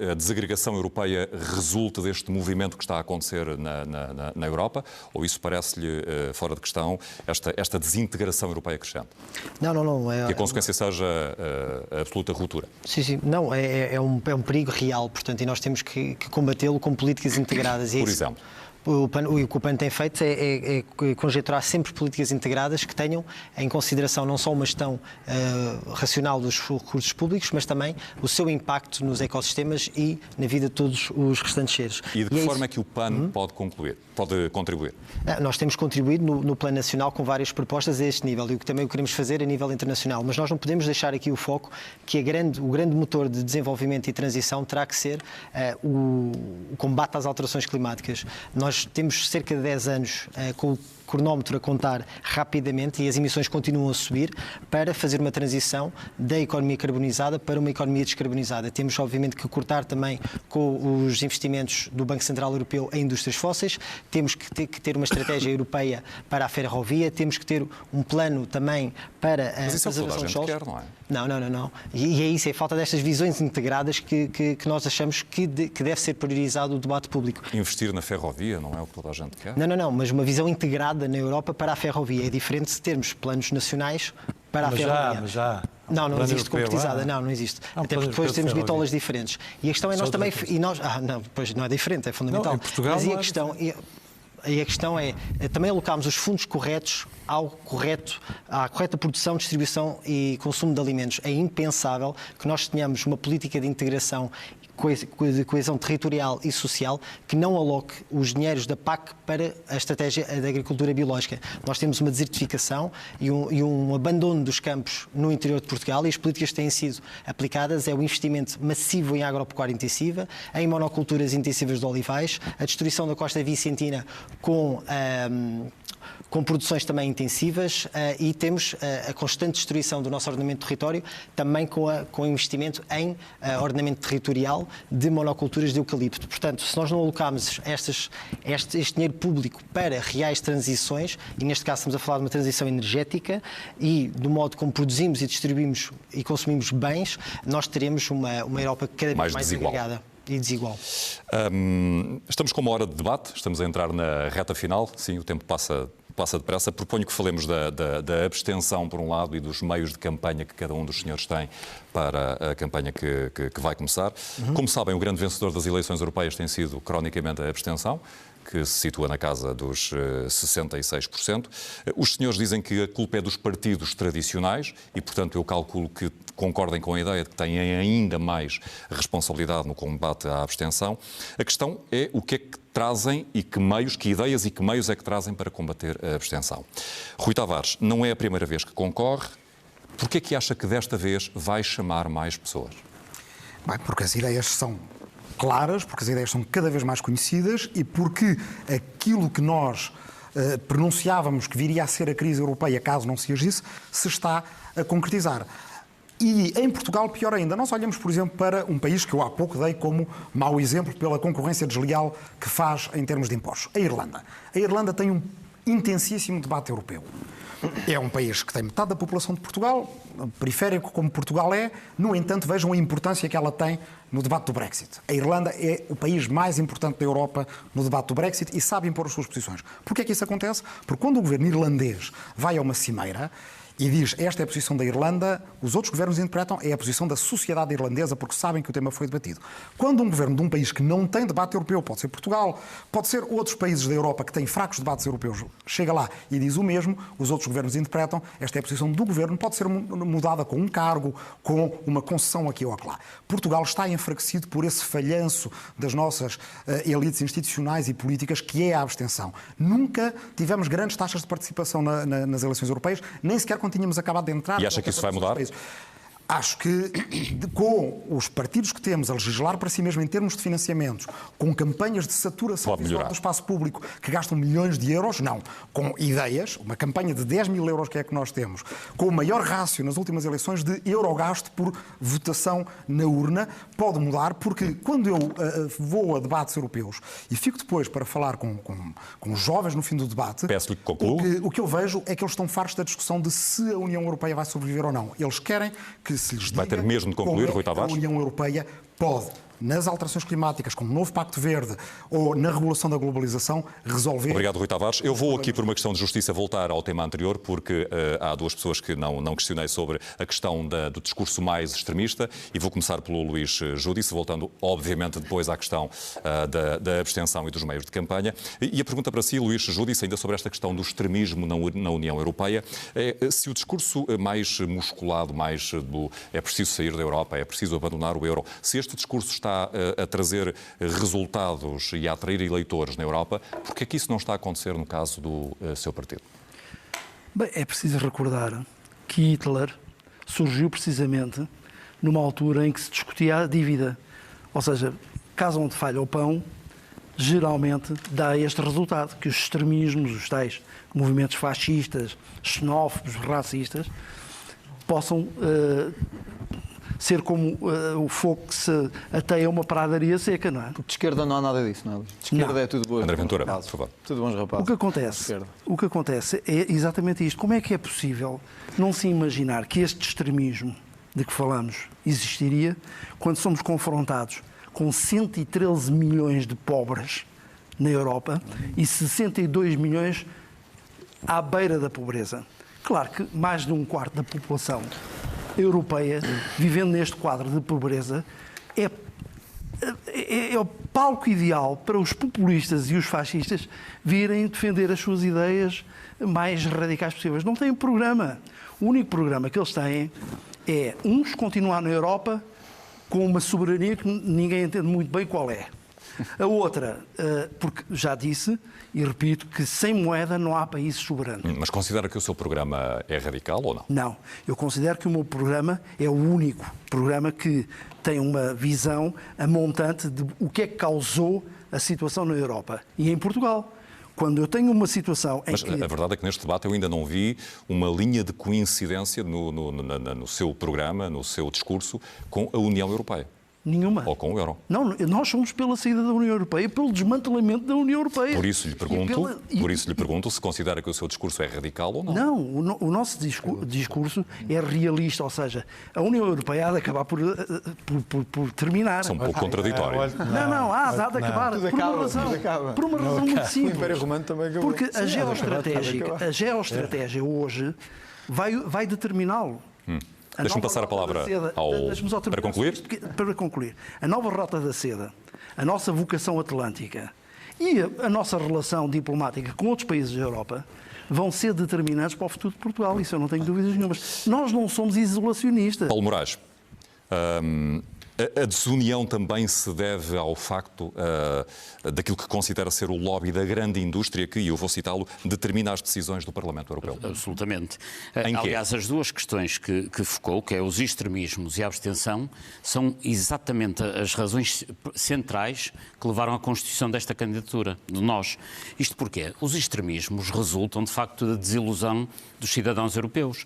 a desagregação europeia resulte deste movimento que está a acontecer na Europa, ou isso parece-lhe fora de questão, esta desintegração europeia crescente? Não. Que a consequência seja a absoluta ruptura? Sim. Não, é um perigo real, portanto, e nós temos que combatê-lo com políticas integradas. Por exemplo? O que o PAN tem feito é conjecturar sempre políticas integradas que tenham em consideração não só uma gestão racional dos recursos públicos, mas também o seu impacto nos ecossistemas e na vida de todos os restantes seres. E de que forma é que o PAN pode contribuir? Nós temos contribuído no Plano Nacional com várias propostas a este nível e o que também queremos fazer a nível internacional, mas nós não podemos deixar aqui o foco que o grande motor de desenvolvimento e transição terá que ser o combate às alterações climáticas. Nós temos cerca de 10 anos com o cronómetro a contar rapidamente e as emissões continuam a subir para fazer uma transição da economia carbonizada para uma economia descarbonizada. Temos, obviamente, que cortar também com os investimentos do Banco Central Europeu em indústrias fósseis, temos que ter uma estratégia europeia para a ferrovia, temos que ter um plano também para a preservação dos solos. Quer, não é? Não. E é isso, é a falta destas visões integradas que nós achamos que deve ser priorizado o debate público. Investir na ferrovia não é o que toda a gente quer? Não, mas uma visão integrada na Europa para a ferrovia. É diferente de termos planos nacionais para a ferrovia. Mas já. Não existe concretizada, não existe. Até porque depois temos bitolas diferentes. E a questão é nós também... Pois não é diferente, é fundamental. Não, em Portugal mas a questão é também alocarmos os fundos corretos à correta produção, distribuição e consumo de alimentos. É impensável que nós tenhamos uma política de integração de coesão territorial e social que não aloque os dinheiros da PAC para a estratégia da agricultura biológica. Nós temos uma desertificação e um abandono dos campos no interior de Portugal e as políticas que têm sido aplicadas é o investimento massivo em agropecuária intensiva, em monoculturas intensivas de olivais, a destruição da costa vicentina com com produções também intensivas e temos a constante destruição do nosso ordenamento de território, também com investimento em ordenamento territorial de monoculturas de eucalipto. Portanto, se nós não alocarmos este dinheiro público para reais transições, e neste caso estamos a falar de uma transição energética e do modo como produzimos e distribuímos e consumimos bens, nós teremos uma Europa cada vez mais agregada e desigual. Estamos com uma hora de debate, estamos a entrar na reta final. Sim, o tempo passa depressa. Proponho que falemos da abstenção, por um lado, e dos meios de campanha que cada um dos senhores tem para a campanha que vai começar. Como sabem, o grande vencedor das eleições europeias tem sido, cronicamente, a abstenção, que se situa na casa dos 66%. Os senhores dizem que a culpa é dos partidos tradicionais e, portanto, eu calculo que concordem com a ideia de que têm ainda mais responsabilidade no combate à abstenção. A questão é o que é que trazem e que ideias e que meios é que trazem para combater a abstenção. Rui Tavares, não é a primeira vez que concorre. Por que é que acha que desta vez vai chamar mais pessoas? Bem, porque as ideias são claras, porque as ideias são cada vez mais conhecidas e porque aquilo que nós pronunciávamos que viria a ser a crise europeia, caso não se agisse, se está a concretizar. E em Portugal, pior ainda, nós olhamos, por exemplo, para um país que eu há pouco dei como mau exemplo pela concorrência desleal que faz em termos de impostos, a Irlanda. A Irlanda tem um intensíssimo debate europeu. É um país que tem metade da população de Portugal, periférico como Portugal é, no entanto, vejam a importância que ela tem no debate do Brexit. A Irlanda é o país mais importante da Europa no debate do Brexit e sabe impor as suas posições. Porquê é que isso acontece? Porque quando o governo irlandês vai a uma cimeira e diz esta é a posição da Irlanda, os outros governos interpretam é a posição da sociedade irlandesa porque sabem que o tema foi debatido. Quando um governo de um país que não tem debate europeu, pode ser Portugal, pode ser outros países da Europa que têm fracos debates europeus, chega lá e diz o mesmo, os outros governos interpretam esta é a posição do governo, pode ser mudada com um cargo, com uma concessão aqui ou acolá. Portugal está enfraquecido por esse falhanço das nossas elites institucionais e políticas que é a abstenção. Nunca tivemos grandes taxas de participação nas eleições europeias, nem sequer quando tínhamos acabado de entrar. E acha que isso vai mudar? Acho que com os partidos que temos a legislar para si mesmo em termos de financiamentos, com campanhas de saturação visual do espaço público que gastam milhões de euros, não. Com ideias, uma campanha de 10 mil euros que é que nós temos, com o maior rácio nas últimas eleições de eurogasto por votação na urna, pode mudar, porque quando eu vou a debates europeus e fico depois para falar com os jovens no fim do debate, peço-lhe que conclua. O que eu vejo é que eles estão fartos da discussão de se a União Europeia vai sobreviver ou não. Eles querem que se lhes diga vai ter mesmo de concluir, Rui Tavares? A União Europeia pode, nas alterações climáticas, como o novo Pacto Verde ou na regulação da globalização, resolver... Obrigado, Rui Tavares. Eu vou aqui, por uma questão de justiça, voltar ao tema anterior, porque há duas pessoas que não questionei sobre a questão do discurso mais extremista, e vou começar pelo Luís Judice, voltando, obviamente, depois à questão da abstenção e dos meios de campanha. E a pergunta para si, Luís Judice, ainda sobre esta questão do extremismo na União Europeia, é se o discurso mais musculado, mais do é preciso sair da Europa, é preciso abandonar o euro, se este discurso está a trazer resultados e a atrair eleitores na Europa, porque é que isso não está a acontecer no caso do seu partido? Bem, é preciso recordar que Hitler surgiu precisamente numa altura em que se discutia a dívida. Ou seja, caso onde falha o pão, geralmente dá este resultado, que os extremismos, os tais movimentos fascistas, xenófobos, racistas, possam ser como o fogo que se ateia a uma pradaria seca, não é? Porque de esquerda não há nada disso, não é? De esquerda não. É tudo bom. André Ventura, por favor. Tudo bons rapazes. O que acontece é exatamente isto. Como é que é possível não se imaginar que este extremismo de que falamos existiria quando somos confrontados com 113 milhões de pobres na Europa e 62 milhões à beira da pobreza? Claro que mais de um quarto da população europeia, vivendo neste quadro de pobreza, é o palco ideal para os populistas e os fascistas virem defender as suas ideias mais radicais possíveis. Não têm programa. O único programa que eles têm é uns continuar na Europa com uma soberania que ninguém entende muito bem qual é. A outra, porque já disse e repito que sem moeda não há países soberanos. Mas considera que o seu programa é radical ou não? Não. Eu considero que o meu programa é o único programa que tem uma visão amontante de o que é que causou a situação na Europa e em Portugal. Quando eu tenho uma situação em Mas que... a verdade é que neste debate eu ainda não vi uma linha de coincidência no seu programa, no seu discurso, com a União Europeia. Nenhuma. Ou com o euro. Não, nós somos pela saída da União Europeia, pelo desmantelamento da União Europeia. Por isso lhe pergunto se considera que o seu discurso é radical ou não. Não, o nosso discurso é realista, ou seja, a União Europeia há de acabar por terminar. São um pouco contraditórios. Não, há de acabar. Por uma razão muito simples. O Império Romano também acabou. Porque a geoestratégia hoje vai determiná-lo. Deixa-me passar a palavra para concluir. Para concluir, a nova Rota da Seda, a nossa vocação atlântica e a nossa relação diplomática com outros países da Europa vão ser determinantes para o futuro de Portugal. Isso eu não tenho dúvidas nenhuma. Nós não somos isolacionistas. Paulo Moraes, a desunião também se deve ao facto daquilo que considera ser o lobby da grande indústria que, e eu vou citá-lo, determina as decisões do Parlamento Europeu. Absolutamente. Aliás, as duas questões que focou, que é os extremismos e a abstenção, são exatamente as razões centrais que levaram à constituição desta candidatura, de nós. Isto porquê? Os extremismos resultam, de facto, da desilusão dos cidadãos europeus.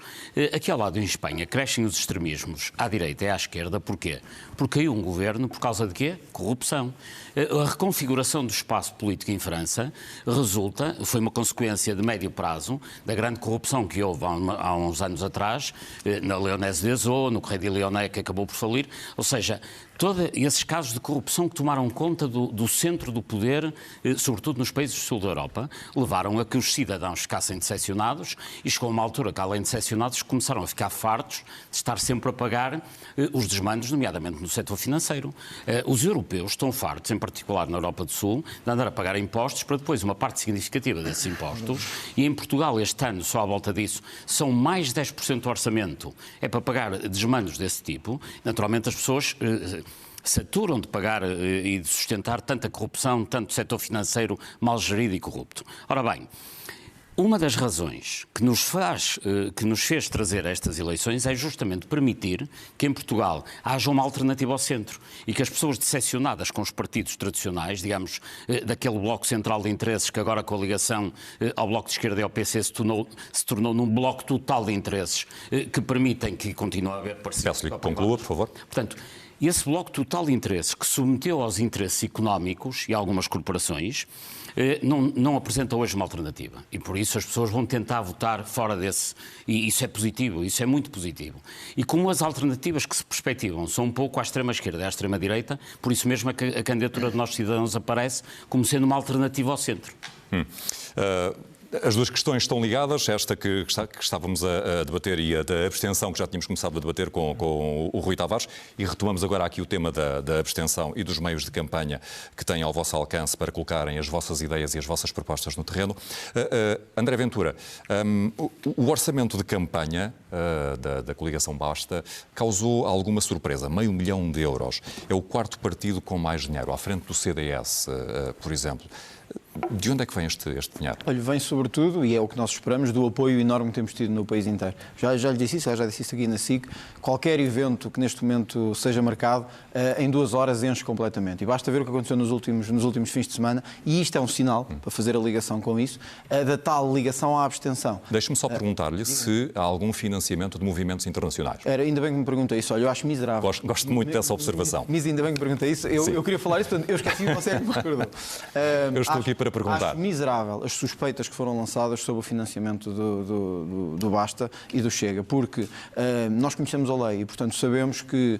Aqui ao lado, em Espanha, crescem os extremismos à direita e à esquerda. Porquê? Porque caiu um governo por causa de quê? Corrupção. A reconfiguração do espaço político em França foi uma consequência de médio prazo da grande corrupção que houve há uns anos atrás, na Lyonnaise des Eaux, no Crédit Lyonnais, que acabou por falir. Ou seja, todos esses casos de corrupção que tomaram conta do centro do poder, sobretudo nos países do sul da Europa, levaram a que os cidadãos ficassem decepcionados e chegou a uma altura que, além de decepcionados, começaram a ficar fartos de estar sempre a pagar os desmandos, nomeadamente no setor financeiro. Os europeus estão fartos, em particular na Europa do Sul, de andar a pagar impostos para depois uma parte significativa desses impostos, e em Portugal este ano, só à volta disso, são mais de 10% do orçamento é para pagar desmandos desse tipo. Naturalmente as pessoas saturam de pagar e de sustentar tanta corrupção, tanto setor financeiro mal gerido e corrupto. Ora bem, uma das razões que nos fez trazer estas eleições é justamente permitir que em Portugal haja uma alternativa ao centro e que as pessoas decepcionadas com os partidos tradicionais, digamos, daquele bloco central de interesses que agora com a ligação ao Bloco de Esquerda e ao PC se tornou num bloco total de interesses que permitem que continue a haver parcerias. Peço-lhe que conclua, por favor. Portanto, esse bloco total de interesses que submeteu aos interesses económicos e algumas corporações não apresenta hoje uma alternativa. E por isso as pessoas vão tentar votar fora desse. E isso é positivo, isso é muito positivo. E como as alternativas que se perspectivam são um pouco à extrema-esquerda e à extrema-direita, por isso mesmo a candidatura de Nós Cidadãos aparece como sendo uma alternativa ao centro. As duas questões estão ligadas, esta que estávamos a debater e a da abstenção, que já tínhamos começado a debater com o Rui Tavares, e retomamos agora aqui o tema da abstenção e dos meios de campanha que têm ao vosso alcance para colocarem as vossas ideias e as vossas propostas no terreno. André Ventura, o orçamento de campanha da coligação Basta causou alguma surpresa, €500 milhão. É o quarto partido com mais dinheiro, à frente do CDS, por exemplo. De onde é que vem este dinheiro? Olha, vem sobretudo, e é o que nós esperamos, do apoio enorme que temos tido no país inteiro. Já lhe disse isso, já disse isso aqui na SIC. Qualquer evento que neste momento seja marcado, em 2 horas enche completamente. E basta ver o que aconteceu nos últimos fins de semana, e isto é um sinal, para fazer a ligação com isso, da tal ligação à abstenção. Deixe-me só perguntar-lhe se há algum financiamento de movimentos internacionais. Ainda bem que me pergunta isso. Olha, eu acho miserável. Gosto muito dessa observação. Mas ainda bem que me pergunta isso. Eu queria falar isso, portanto, eu esqueci e você é que me recordou. Eu estou aqui para perguntar. Acho miserável as suspeitas que foram lançadas sobre o financiamento do Basta e do Chega, porque nós conhecemos a lei e, portanto, sabemos que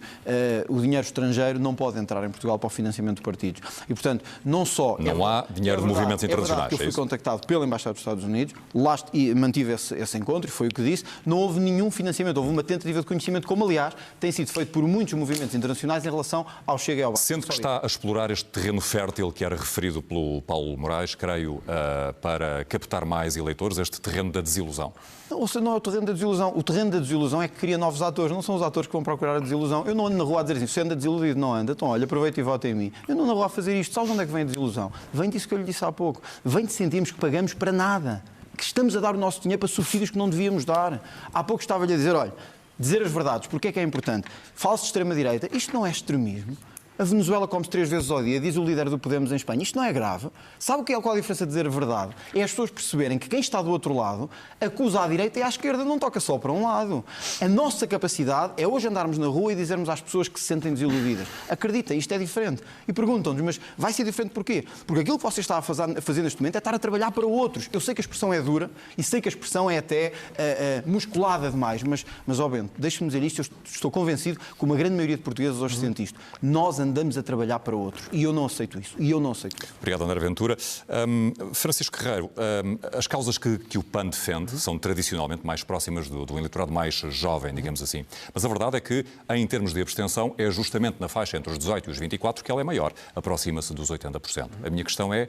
o dinheiro estrangeiro não pode entrar em Portugal para o financiamento de partidos. E, portanto, não só... Não há dinheiro de movimentos internacionais. Eu fui contactado pela Embaixada dos Estados Unidos e mantive esse encontro, e foi o que disse. Não houve nenhum financiamento, houve uma tentativa de conhecimento, como, aliás, tem sido feito por muitos movimentos internacionais em relação ao Chega e ao Basta. Sendo que está a explorar este terreno fértil que era referido pelo Paulo Moraes, creio, para captar mais eleitores, este terreno da desilusão? Não é o terreno da desilusão. O terreno da desilusão é que cria novos atores. Não são os atores que vão procurar a desilusão. Eu não ando na rua a dizer assim, você anda desiludido, não anda. Então, olha, aproveita e vota em mim. Eu não ando na rua a fazer isto. Sabe onde é que vem a desilusão? Vem disso que eu lhe disse há pouco. Vem de sentirmos que pagamos para nada. Que estamos a dar o nosso dinheiro para subsídios que não devíamos dar. Há pouco estava-lhe a dizer, olha, dizer as verdades, porque é que é importante? Fala-se de extrema-direita. Isto não é extremismo. A Venezuela come-se 3 vezes ao dia, diz o líder do Podemos em Espanha. Isto não é grave. Sabe qual é a diferença de dizer a verdade? É as pessoas perceberem que quem está do outro lado acusa à direita e à esquerda, não toca só para um lado. A nossa capacidade é hoje andarmos na rua e dizermos às pessoas que se sentem desiludidas: acredita, isto é diferente. E perguntam-nos, mas vai ser diferente porquê? Porque aquilo que você está a fazer neste momento é estar a trabalhar para outros. Eu sei que a expressão é dura e sei que a expressão é até musculada demais, mas ó Bento, deixe-me dizer isto, eu estou convencido que uma grande maioria de portugueses hoje sente isto. Nós andamos a trabalhar para outros e eu não aceito isso. Obrigado, André Ventura. Francisco Guerreiro, as causas que o PAN defende são tradicionalmente mais próximas do eleitorado mais jovem, digamos assim. Mas a verdade é que, em termos de abstenção, é justamente na faixa entre os 18 e os 24 que ela é maior, aproxima-se dos 80%. A minha questão é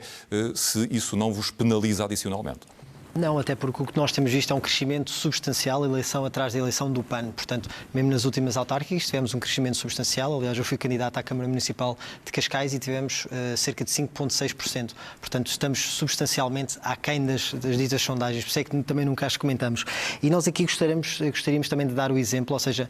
se isso não vos penaliza adicionalmente. Não, até porque o que nós temos visto é um crescimento substancial, eleição atrás da eleição do PAN. Portanto, mesmo nas últimas autárquicas tivemos um crescimento substancial. Aliás, eu fui candidato à Câmara Municipal de Cascais e tivemos cerca de 5,6%. Portanto, estamos substancialmente aquém das ditas sondagens. Por isso é que também nunca as comentamos. E nós aqui gostaríamos também de dar o exemplo, ou seja,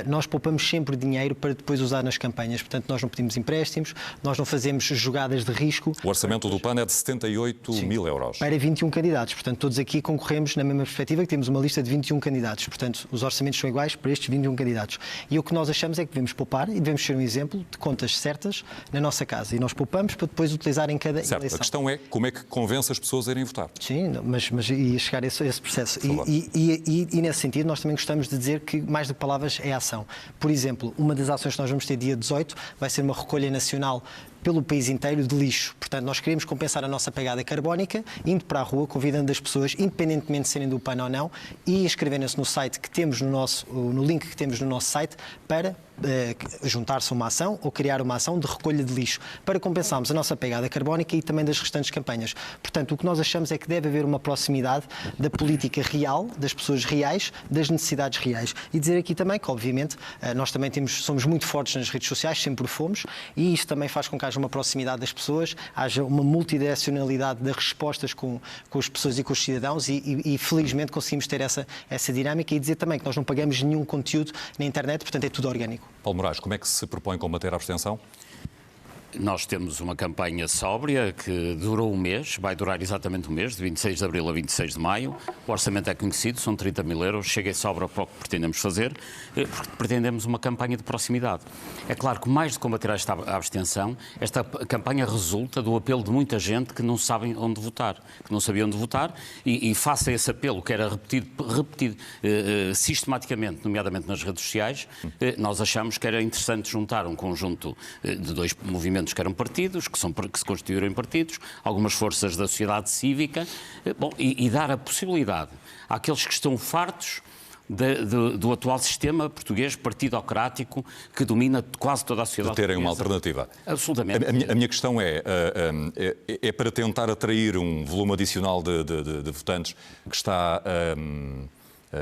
nós poupamos sempre dinheiro para depois usar nas campanhas. Portanto, nós não pedimos empréstimos, nós não fazemos jogadas de risco. O orçamento do PAN é de 78 mil euros. Para 21 candidatos. Portanto, todos aqui concorremos na mesma perspectiva, que temos uma lista de 21 candidatos. Portanto, os orçamentos são iguais para estes 21 candidatos. E o que nós achamos é que devemos poupar e devemos ser um exemplo de contas certas na nossa casa. E nós poupamos para depois utilizar em cada eleição. A questão é como é que convence as pessoas a irem votar. Sim, mas ia chegar a esse processo. E nesse sentido, nós também gostamos de dizer que mais do que palavras é ação. Por exemplo, uma das ações que nós vamos ter dia 18 vai ser uma recolha nacional pelo país inteiro de lixo. Portanto, nós queremos compensar a nossa pegada carbónica, indo para a rua, convidando as pessoas, independentemente de serem do PAN ou não, e inscreverem-se no site que temos no link que temos no nosso site para juntar-se a uma ação ou criar uma ação de recolha de lixo para compensarmos a nossa pegada carbónica e também das restantes campanhas. Portanto, o que nós achamos é que deve haver uma proximidade da política real, das pessoas reais, das necessidades reais. E dizer aqui também que, obviamente, nós também somos muito fortes nas redes sociais, sempre fomos, e isto também faz com que haja uma proximidade das pessoas, haja uma multidirecionalidade das respostas com as pessoas e com os cidadãos e felizmente conseguimos ter essa dinâmica e dizer também que nós não pagamos nenhum conteúdo na internet, portanto é tudo orgânico. Paulo Moraes, como é que se propõe combater a abstenção? Nós temos uma campanha sóbria que durou um mês, vai durar exatamente um mês, de 26 de abril a 26 de maio. O orçamento é conhecido, são 30 mil euros, chega e sobra para o que pretendemos fazer, porque pretendemos uma campanha de proximidade. É claro que mais de combater esta abstenção, esta campanha resulta do apelo de muita gente que não sabem onde votar, que não sabia onde votar, e face a esse apelo, que era repetido sistematicamente, nomeadamente nas redes sociais, nós achamos que era interessante juntar um conjunto de dois movimentos que eram partidos, que se constituíram em partidos, algumas forças da sociedade cívica, e dar a possibilidade àqueles que estão fartos do atual sistema português partidocrático que domina quase toda a sociedade. De terem portuguesa. uma alternativa. Absolutamente. A minha questão é para tentar atrair um volume adicional de votantes que está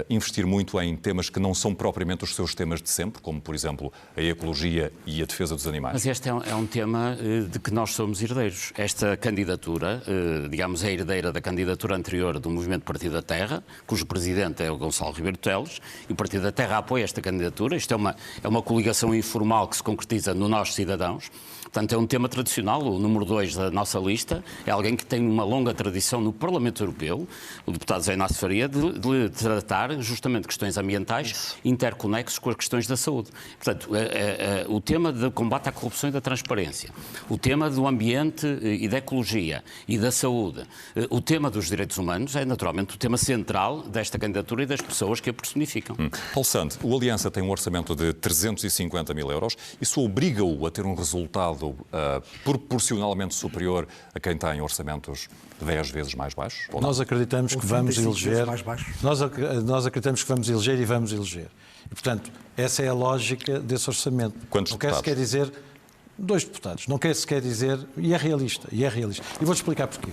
investir muito em temas que não são propriamente os seus temas de sempre, como, por exemplo, a ecologia e a defesa dos animais. Mas este é um tema de que nós somos herdeiros. Esta candidatura, digamos, é herdeira da candidatura anterior do Movimento Partido da Terra, cujo presidente é o Gonçalo Ribeiro Teles, e o Partido da Terra apoia esta candidatura. Isto é uma coligação informal que se concretiza no Nós Cidadãos. Portanto, é um tema tradicional. O número 2 da nossa lista é alguém que tem uma longa tradição no Parlamento Europeu, o deputado Zé Inácio Faria, de tratar justamente questões ambientais interconexos com as questões da saúde. Portanto, o tema do combate à corrupção e da transparência, o tema do ambiente e da ecologia e da saúde, o tema dos direitos humanos é naturalmente o tema central desta candidatura e das pessoas que a personificam. Paulo Santos, o Aliança tem um orçamento de 350 mil euros. Isso obriga-o a ter um resultado proporcionalmente superior a quem tem orçamentos 10 vezes mais baixos? Nós acreditamos que vamos eleger. Nós acreditamos que vamos eleger e vamos eleger. E, portanto, essa é a lógica desse orçamento. Quantos não deputados? Quer sequer dizer 2 deputados. Não quer sequer dizer. E é realista. E vou-te explicar porquê.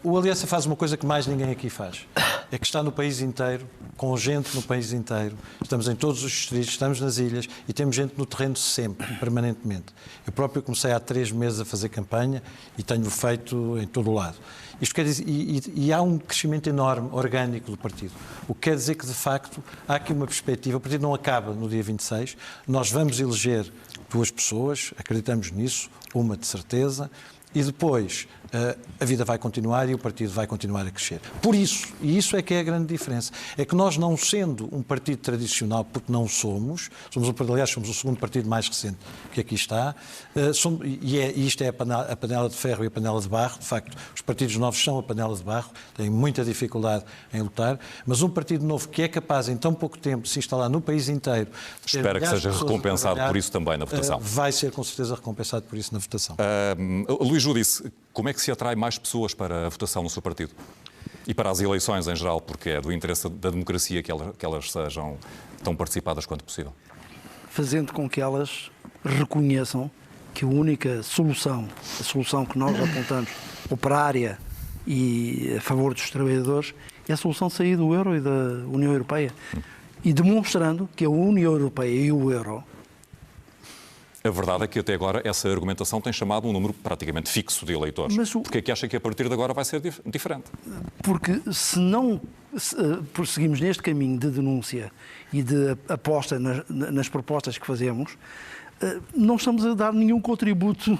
O Aliança faz uma coisa que mais ninguém aqui faz. é que está no país inteiro, com gente no país inteiro. Estamos em todos os distritos, estamos nas ilhas e temos gente no terreno sempre, permanentemente. Eu próprio comecei há 3 meses a fazer campanha e tenho feito em todo o lado. Isto quer dizer, e há um crescimento enorme, orgânico do partido. O que quer dizer que, de facto, há aqui uma perspectiva. O partido não acaba no dia 26. Nós vamos eleger 2 pessoas, acreditamos nisso, uma de certeza, e depois a vida vai continuar e o partido vai continuar a crescer. Por isso, e isso é que é a grande diferença, é que nós, não sendo um partido tradicional, porque não somos, aliás, somos o segundo partido mais recente que aqui está, e isto é a panela de ferro e a panela de barro. De facto, os partidos novos são a panela de barro, têm muita dificuldade em lutar, mas um partido novo que é capaz, em tão pouco tempo, de se instalar no país inteiro... Espera que seja recompensado por isso também na votação. Vai ser, com certeza, recompensado por isso na votação. Luís Judice, como é que se atrai mais pessoas para a votação no seu partido? E para as eleições em geral, porque é do interesse da democracia que elas sejam tão participadas quanto possível? Fazendo com que elas reconheçam que a única solução, a solução que nós apontamos, operária e a favor dos trabalhadores, é a solução de sair do euro e da União Europeia. E demonstrando que a União Europeia e o euro... A verdade é que até agora essa argumentação tem chamado um número praticamente fixo de eleitores. Porquê é que acha que a partir de agora vai ser diferente? Porque se não prosseguimos neste caminho de denúncia e de aposta nas propostas que fazemos, não estamos a dar nenhum contributo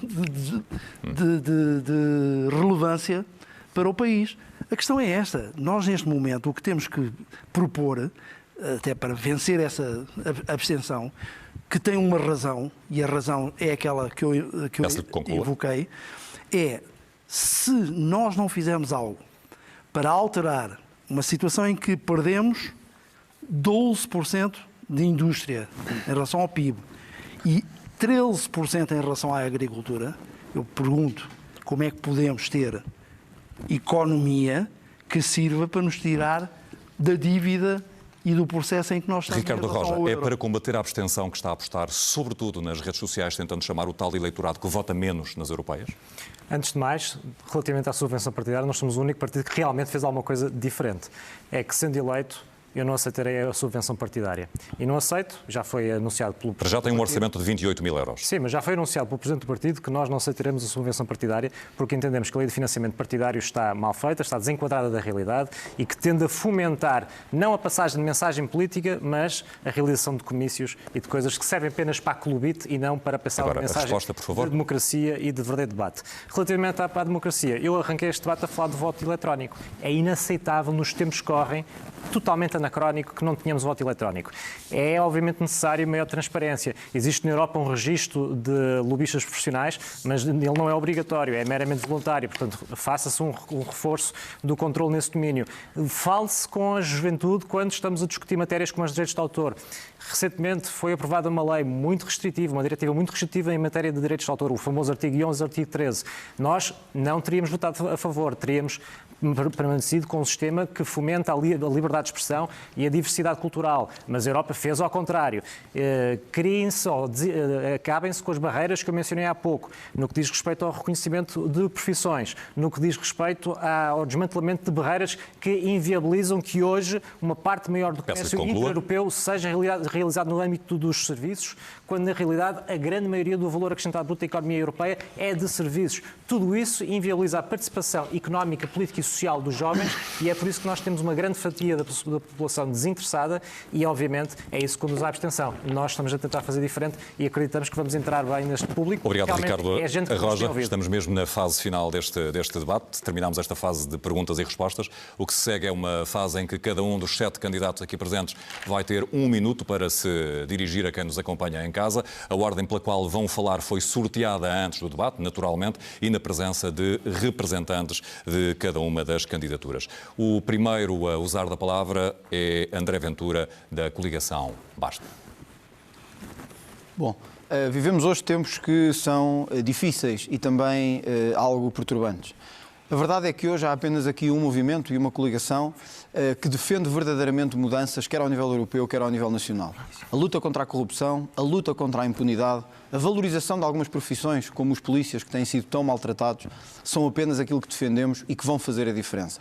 de relevância para o país. A questão é esta. Nós, neste momento, o que temos que propor, até para vencer essa abstenção, que tem uma razão, e a razão é aquela que eu evoquei, é se nós não fizermos algo para alterar uma situação em que perdemos 12% de indústria em relação ao PIB e 13% em relação à agricultura, eu pergunto como é que podemos ter economia que sirva para nos tirar da dívida e do processo em que nós estamos. Ricardo Roja, é para combater a abstenção que está a apostar, sobretudo nas redes sociais, tentando chamar o tal eleitorado que vota menos nas europeias? Antes de mais, relativamente à subvenção partidária, nós somos o único partido que realmente fez alguma coisa diferente. É que, sendo eleito, eu não aceitarei a subvenção partidária. E não aceito, já foi anunciado pelo... Já tem um orçamento de 28 mil euros. Sim, mas já foi anunciado pelo Presidente do Partido que nós não aceitaremos a subvenção partidária porque entendemos que a lei de financiamento partidário está mal feita, está desenquadrada da realidade e que tende a fomentar não a passagem de mensagem política, mas a realização de comícios e de coisas que servem apenas para a clubite e não para passar uma mensagem resposta, por favor. De democracia e de verdadeiro debate. Relativamente à democracia, eu arranquei este debate a falar de voto eletrónico. É inaceitável nos tempos que correm, totalmente anacrónico, que não tenhamos voto eletrónico. É, obviamente, necessário maior transparência. Existe na Europa um registro de lobistas profissionais, mas ele não é obrigatório, é meramente voluntário. Portanto, faça-se um reforço do controle nesse domínio. Fale-se com a juventude quando estamos a discutir matérias como os direitos de autor. Recentemente foi aprovada uma lei muito restritiva, uma diretiva muito restritiva em matéria de direitos de autor, o famoso artigo 11 e artigo 13. Nós não teríamos votado a favor, teríamos permanecido com um sistema que fomenta a liberdade de expressão e a diversidade cultural. Mas a Europa fez ao contrário. Criem-se ou acabem-se com as barreiras que eu mencionei há pouco, no que diz respeito ao reconhecimento de profissões, no que diz respeito ao desmantelamento de barreiras que inviabilizam que hoje uma parte maior do comércio intra-europeu seja realizado no âmbito dos serviços, quando na realidade a grande maioria do valor acrescentado bruto da economia europeia é de serviços. Tudo isso inviabiliza a participação económica, política e social dos jovens e é por isso que nós temos uma grande fatia da população desinteressada e, obviamente, é isso que conduz à abstenção. Nós estamos a tentar fazer diferente e acreditamos que vamos entrar bem neste público. Obrigado, realmente Ricardo é gente que Roja. Estamos mesmo na fase final deste debate. Terminamos esta fase de perguntas e respostas. O que se segue é uma fase em que cada um dos 7 candidatos aqui presentes vai ter 1 minuto para se dirigir a quem nos acompanha em casa. A ordem pela qual vão falar foi sorteada antes do debate, naturalmente, e na presença de representantes de cada uma das candidaturas. O primeiro a usar da palavra é André Ventura, da coligação Basta. Bom, vivemos hoje tempos que são difíceis e também algo perturbantes. A verdade é que hoje há apenas aqui um movimento e uma coligação que defende verdadeiramente mudanças, quer ao nível europeu, quer ao nível nacional. A luta contra a corrupção, a luta contra a impunidade, a valorização de algumas profissões, como os polícias, que têm sido tão maltratados, são apenas aquilo que defendemos e que vão fazer a diferença.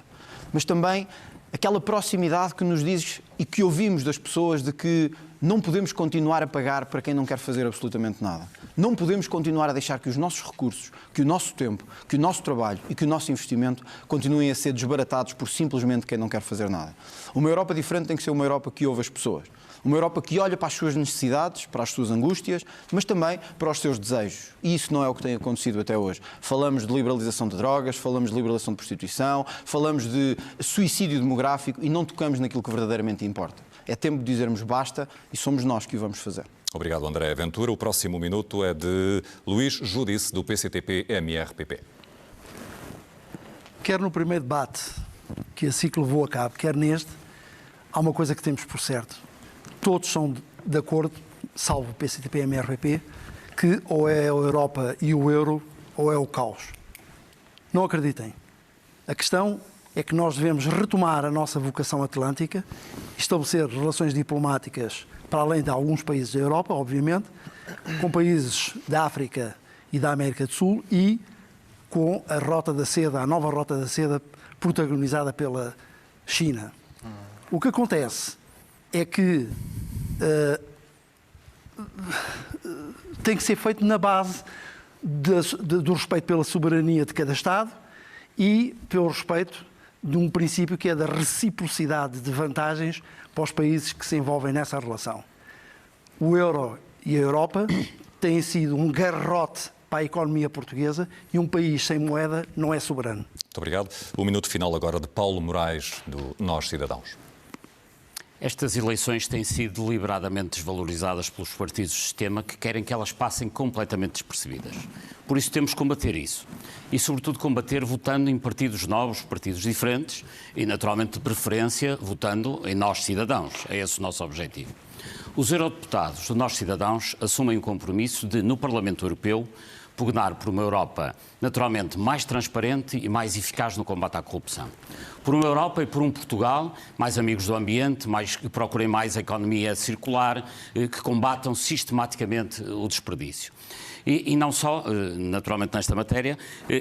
Mas também aquela proximidade que nos diz e que ouvimos das pessoas de que não podemos continuar a pagar para quem não quer fazer absolutamente nada. Não podemos continuar a deixar que os nossos recursos, que o nosso tempo, que o nosso trabalho e que o nosso investimento continuem a ser desbaratados por simplesmente quem não quer fazer nada. Uma Europa diferente tem que ser uma Europa que ouve as pessoas. Uma Europa que olha para as suas necessidades, para as suas angústias, mas também para os seus desejos. E isso não é o que tem acontecido até hoje. Falamos de liberalização de drogas, falamos de liberalização de prostituição, falamos de suicídio demográfico e não tocamos naquilo que verdadeiramente importa. É tempo de dizermos basta e somos nós que o vamos fazer. Obrigado, André Ventura. O próximo minuto é de Luís Judice, do PCTP-MRPP. Quer no primeiro debate que a SIC levou a cabo, quer neste, há uma coisa que temos por certo. Todos são de acordo, salvo o PCTP-MRPP, que ou é a Europa e o euro ou é o caos. Não acreditem. A questão é que nós devemos retomar a nossa vocação atlântica, estabelecer relações diplomáticas para além de alguns países da Europa, obviamente, com países da África e da América do Sul e com a Rota da Seda, a nova Rota da Seda protagonizada pela China. O que acontece é que tem que ser feito na base do respeito pela soberania de cada Estado e pelo respeito de um princípio que é da reciprocidade de vantagens para os países que se envolvem nessa relação. O euro e a Europa têm sido um garrote para a economia portuguesa e um país sem moeda não é soberano. Muito obrigado. O minuto final agora de Paulo Moraes, do Nós Cidadãos. Estas eleições têm sido deliberadamente desvalorizadas pelos partidos do sistema que querem que elas passem completamente despercebidas. Por isso temos que combater isso. E, sobretudo, combater votando em partidos novos, partidos diferentes e, naturalmente, de preferência, votando em Nós Cidadãos. É esse o nosso objetivo. Os eurodeputados do Nós Cidadãos assumem o compromisso de, no Parlamento Europeu, pugnar por uma Europa naturalmente mais transparente e mais eficaz no combate à corrupção. Por uma Europa e por um Portugal mais amigos do ambiente, que procurem mais a economia circular, que combatam sistematicamente o desperdício. E não só, naturalmente, nesta matéria,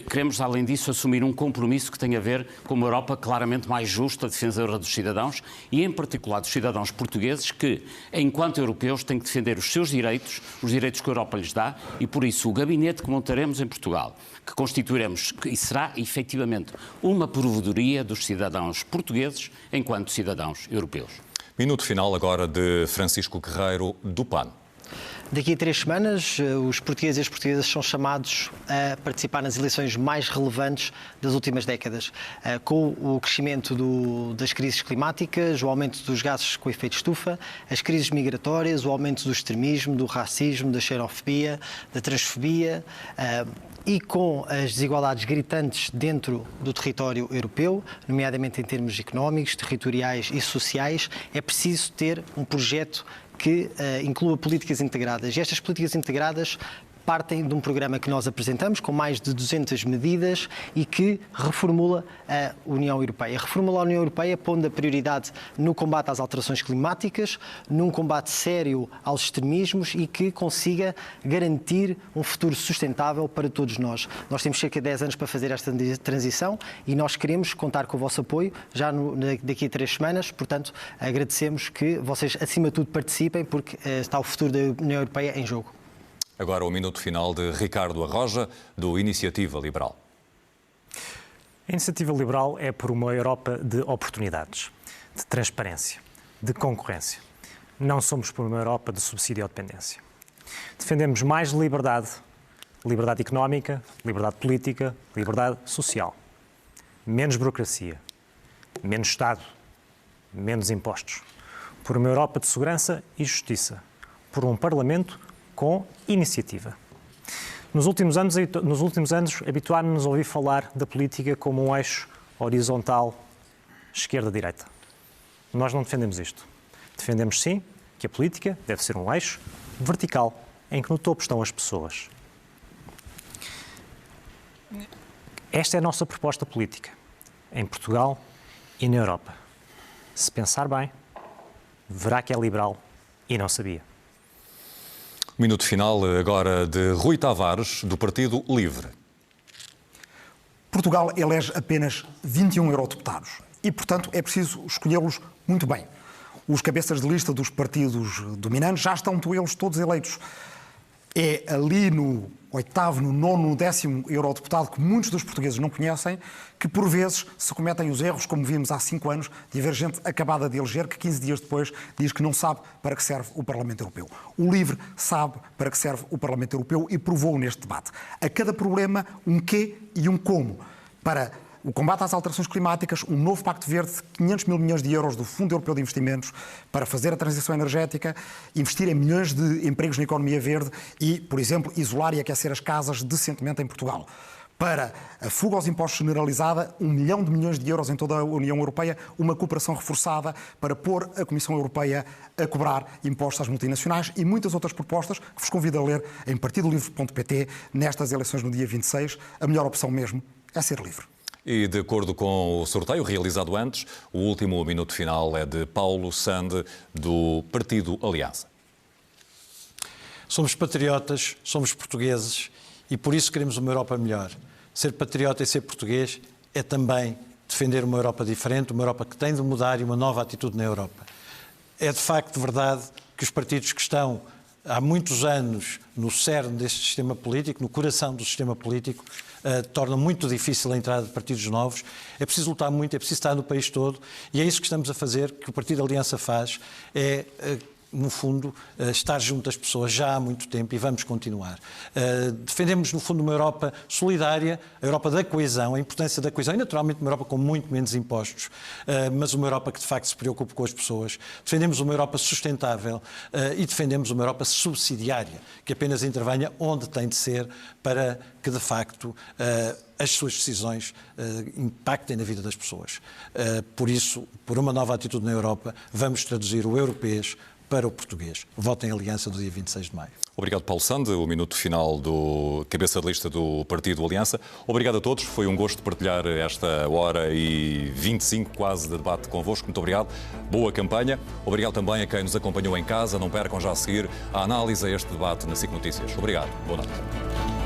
queremos, além disso, assumir um compromisso que tem a ver com uma Europa claramente mais justa, defensora dos cidadãos e, em particular, dos cidadãos portugueses que, enquanto europeus, têm que defender os seus direitos, os direitos que a Europa lhes dá e, por isso, o gabinete que montaremos em Portugal, que constituiremos e será, efetivamente, uma provedoria dos cidadãos portugueses enquanto cidadãos europeus. Minuto final agora de Francisco Guerreiro, do PAN. Daqui a 3 semanas, os portugueses e as portuguesas são chamados a participar nas eleições mais relevantes das últimas décadas. Com o crescimento das crises climáticas, o aumento dos gases com efeito estufa, as crises migratórias, o aumento do extremismo, do racismo, da xenofobia, da transfobia e com as desigualdades gritantes dentro do território europeu, nomeadamente em termos económicos, territoriais e sociais, é preciso ter um projeto que inclua políticas integradas. E estas políticas integradas partem de um programa que nós apresentamos com mais de 200 medidas e que reformula a União Europeia. Reformula a União Europeia pondo a prioridade no combate às alterações climáticas, num combate sério aos extremismos e que consiga garantir um futuro sustentável para todos nós. Nós temos cerca de 10 anos para fazer esta transição e nós queremos contar com o vosso apoio já daqui a 3 semanas. Portanto, agradecemos que vocês, acima de tudo, participem porque está o futuro da União Europeia em jogo. Agora o minuto final de Ricardo Arroja, do Iniciativa Liberal. A Iniciativa Liberal é por uma Europa de oportunidades, de transparência, de concorrência. Não somos por uma Europa de subsídio ou dependência. Defendemos mais liberdade, liberdade económica, liberdade política, liberdade social. Menos burocracia, menos Estado, menos impostos. Por uma Europa de segurança e justiça. Por um Parlamento com iniciativa. Nos últimos anos habituámos-nos a ouvir falar da política como um eixo horizontal esquerda-direita. Nós não defendemos isto. Defendemos, sim, que a política deve ser um eixo vertical, em que no topo estão as pessoas. Esta é a nossa proposta política, em Portugal e na Europa. Se pensar bem, verá que é liberal e não sabia. Minuto final agora de Rui Tavares, do Partido Livre. Portugal elege apenas 21 eurodeputados. e, portanto, é preciso escolhê-los muito bem. Os cabeças de lista dos partidos dominantes já estão eles todos eleitos. É ali no 8º, no 9º, no 10º eurodeputado que muitos dos portugueses não conhecem, que por vezes se cometem os erros, como vimos há 5 anos, de haver gente acabada de eleger que 15 dias depois diz que não sabe para que serve o Parlamento Europeu. O LIVRE sabe para que serve o Parlamento Europeu e provou neste debate. A cada problema um quê e um como. Para o combate às alterações climáticas, um novo Pacto Verde de 500 mil milhões de euros do Fundo Europeu de Investimentos para fazer a transição energética, investir em milhões de empregos na economia verde e, por exemplo, isolar e aquecer as casas decentemente em Portugal. Para a fuga aos impostos generalizada, 1 milhão de milhões de euros em toda a União Europeia, uma cooperação reforçada para pôr a Comissão Europeia a cobrar impostos às multinacionais e muitas outras propostas que vos convido a ler em partidolivre.pt nestas eleições no dia 26. A melhor opção mesmo é ser livre. E de acordo com o sorteio realizado antes, o último minuto final é de Paulo Sande, do Partido Aliança. Somos patriotas, somos portugueses e por isso queremos uma Europa melhor. Ser patriota e ser português é também defender uma Europa diferente, uma Europa que tem de mudar e uma nova atitude na Europa. É de facto verdade que os partidos que estão há muitos anos no cerne deste sistema político, no coração do sistema político, torna muito difícil a entrada de partidos novos. É preciso lutar muito, é preciso estar no país todo e é isso que estamos a fazer, que o Partido Aliança faz, é, no fundo, estar junto às pessoas já há muito tempo e vamos continuar. Defendemos, no fundo, uma Europa solidária, a Europa da coesão, a importância da coesão e, naturalmente, uma Europa com muito menos impostos, mas uma Europa que, de facto, se preocupe com as pessoas. Defendemos uma Europa sustentável e defendemos uma Europa subsidiária, que apenas intervenha onde tem de ser para que, de facto, as suas decisões impactem na vida das pessoas. Por isso, por uma nova atitude na Europa, vamos traduzir o europeus para o português. Votem em Aliança do dia 26 de maio. Obrigado, Paulo Sande. O minuto final do cabeça de lista do Partido Aliança. Obrigado a todos. Foi um gosto partilhar esta hora e 25 quase de debate convosco. Muito obrigado. Boa campanha. Obrigado também a quem nos acompanhou em casa. Não percam já a seguir a análise a este debate na SIC Notícias. Obrigado. Boa noite.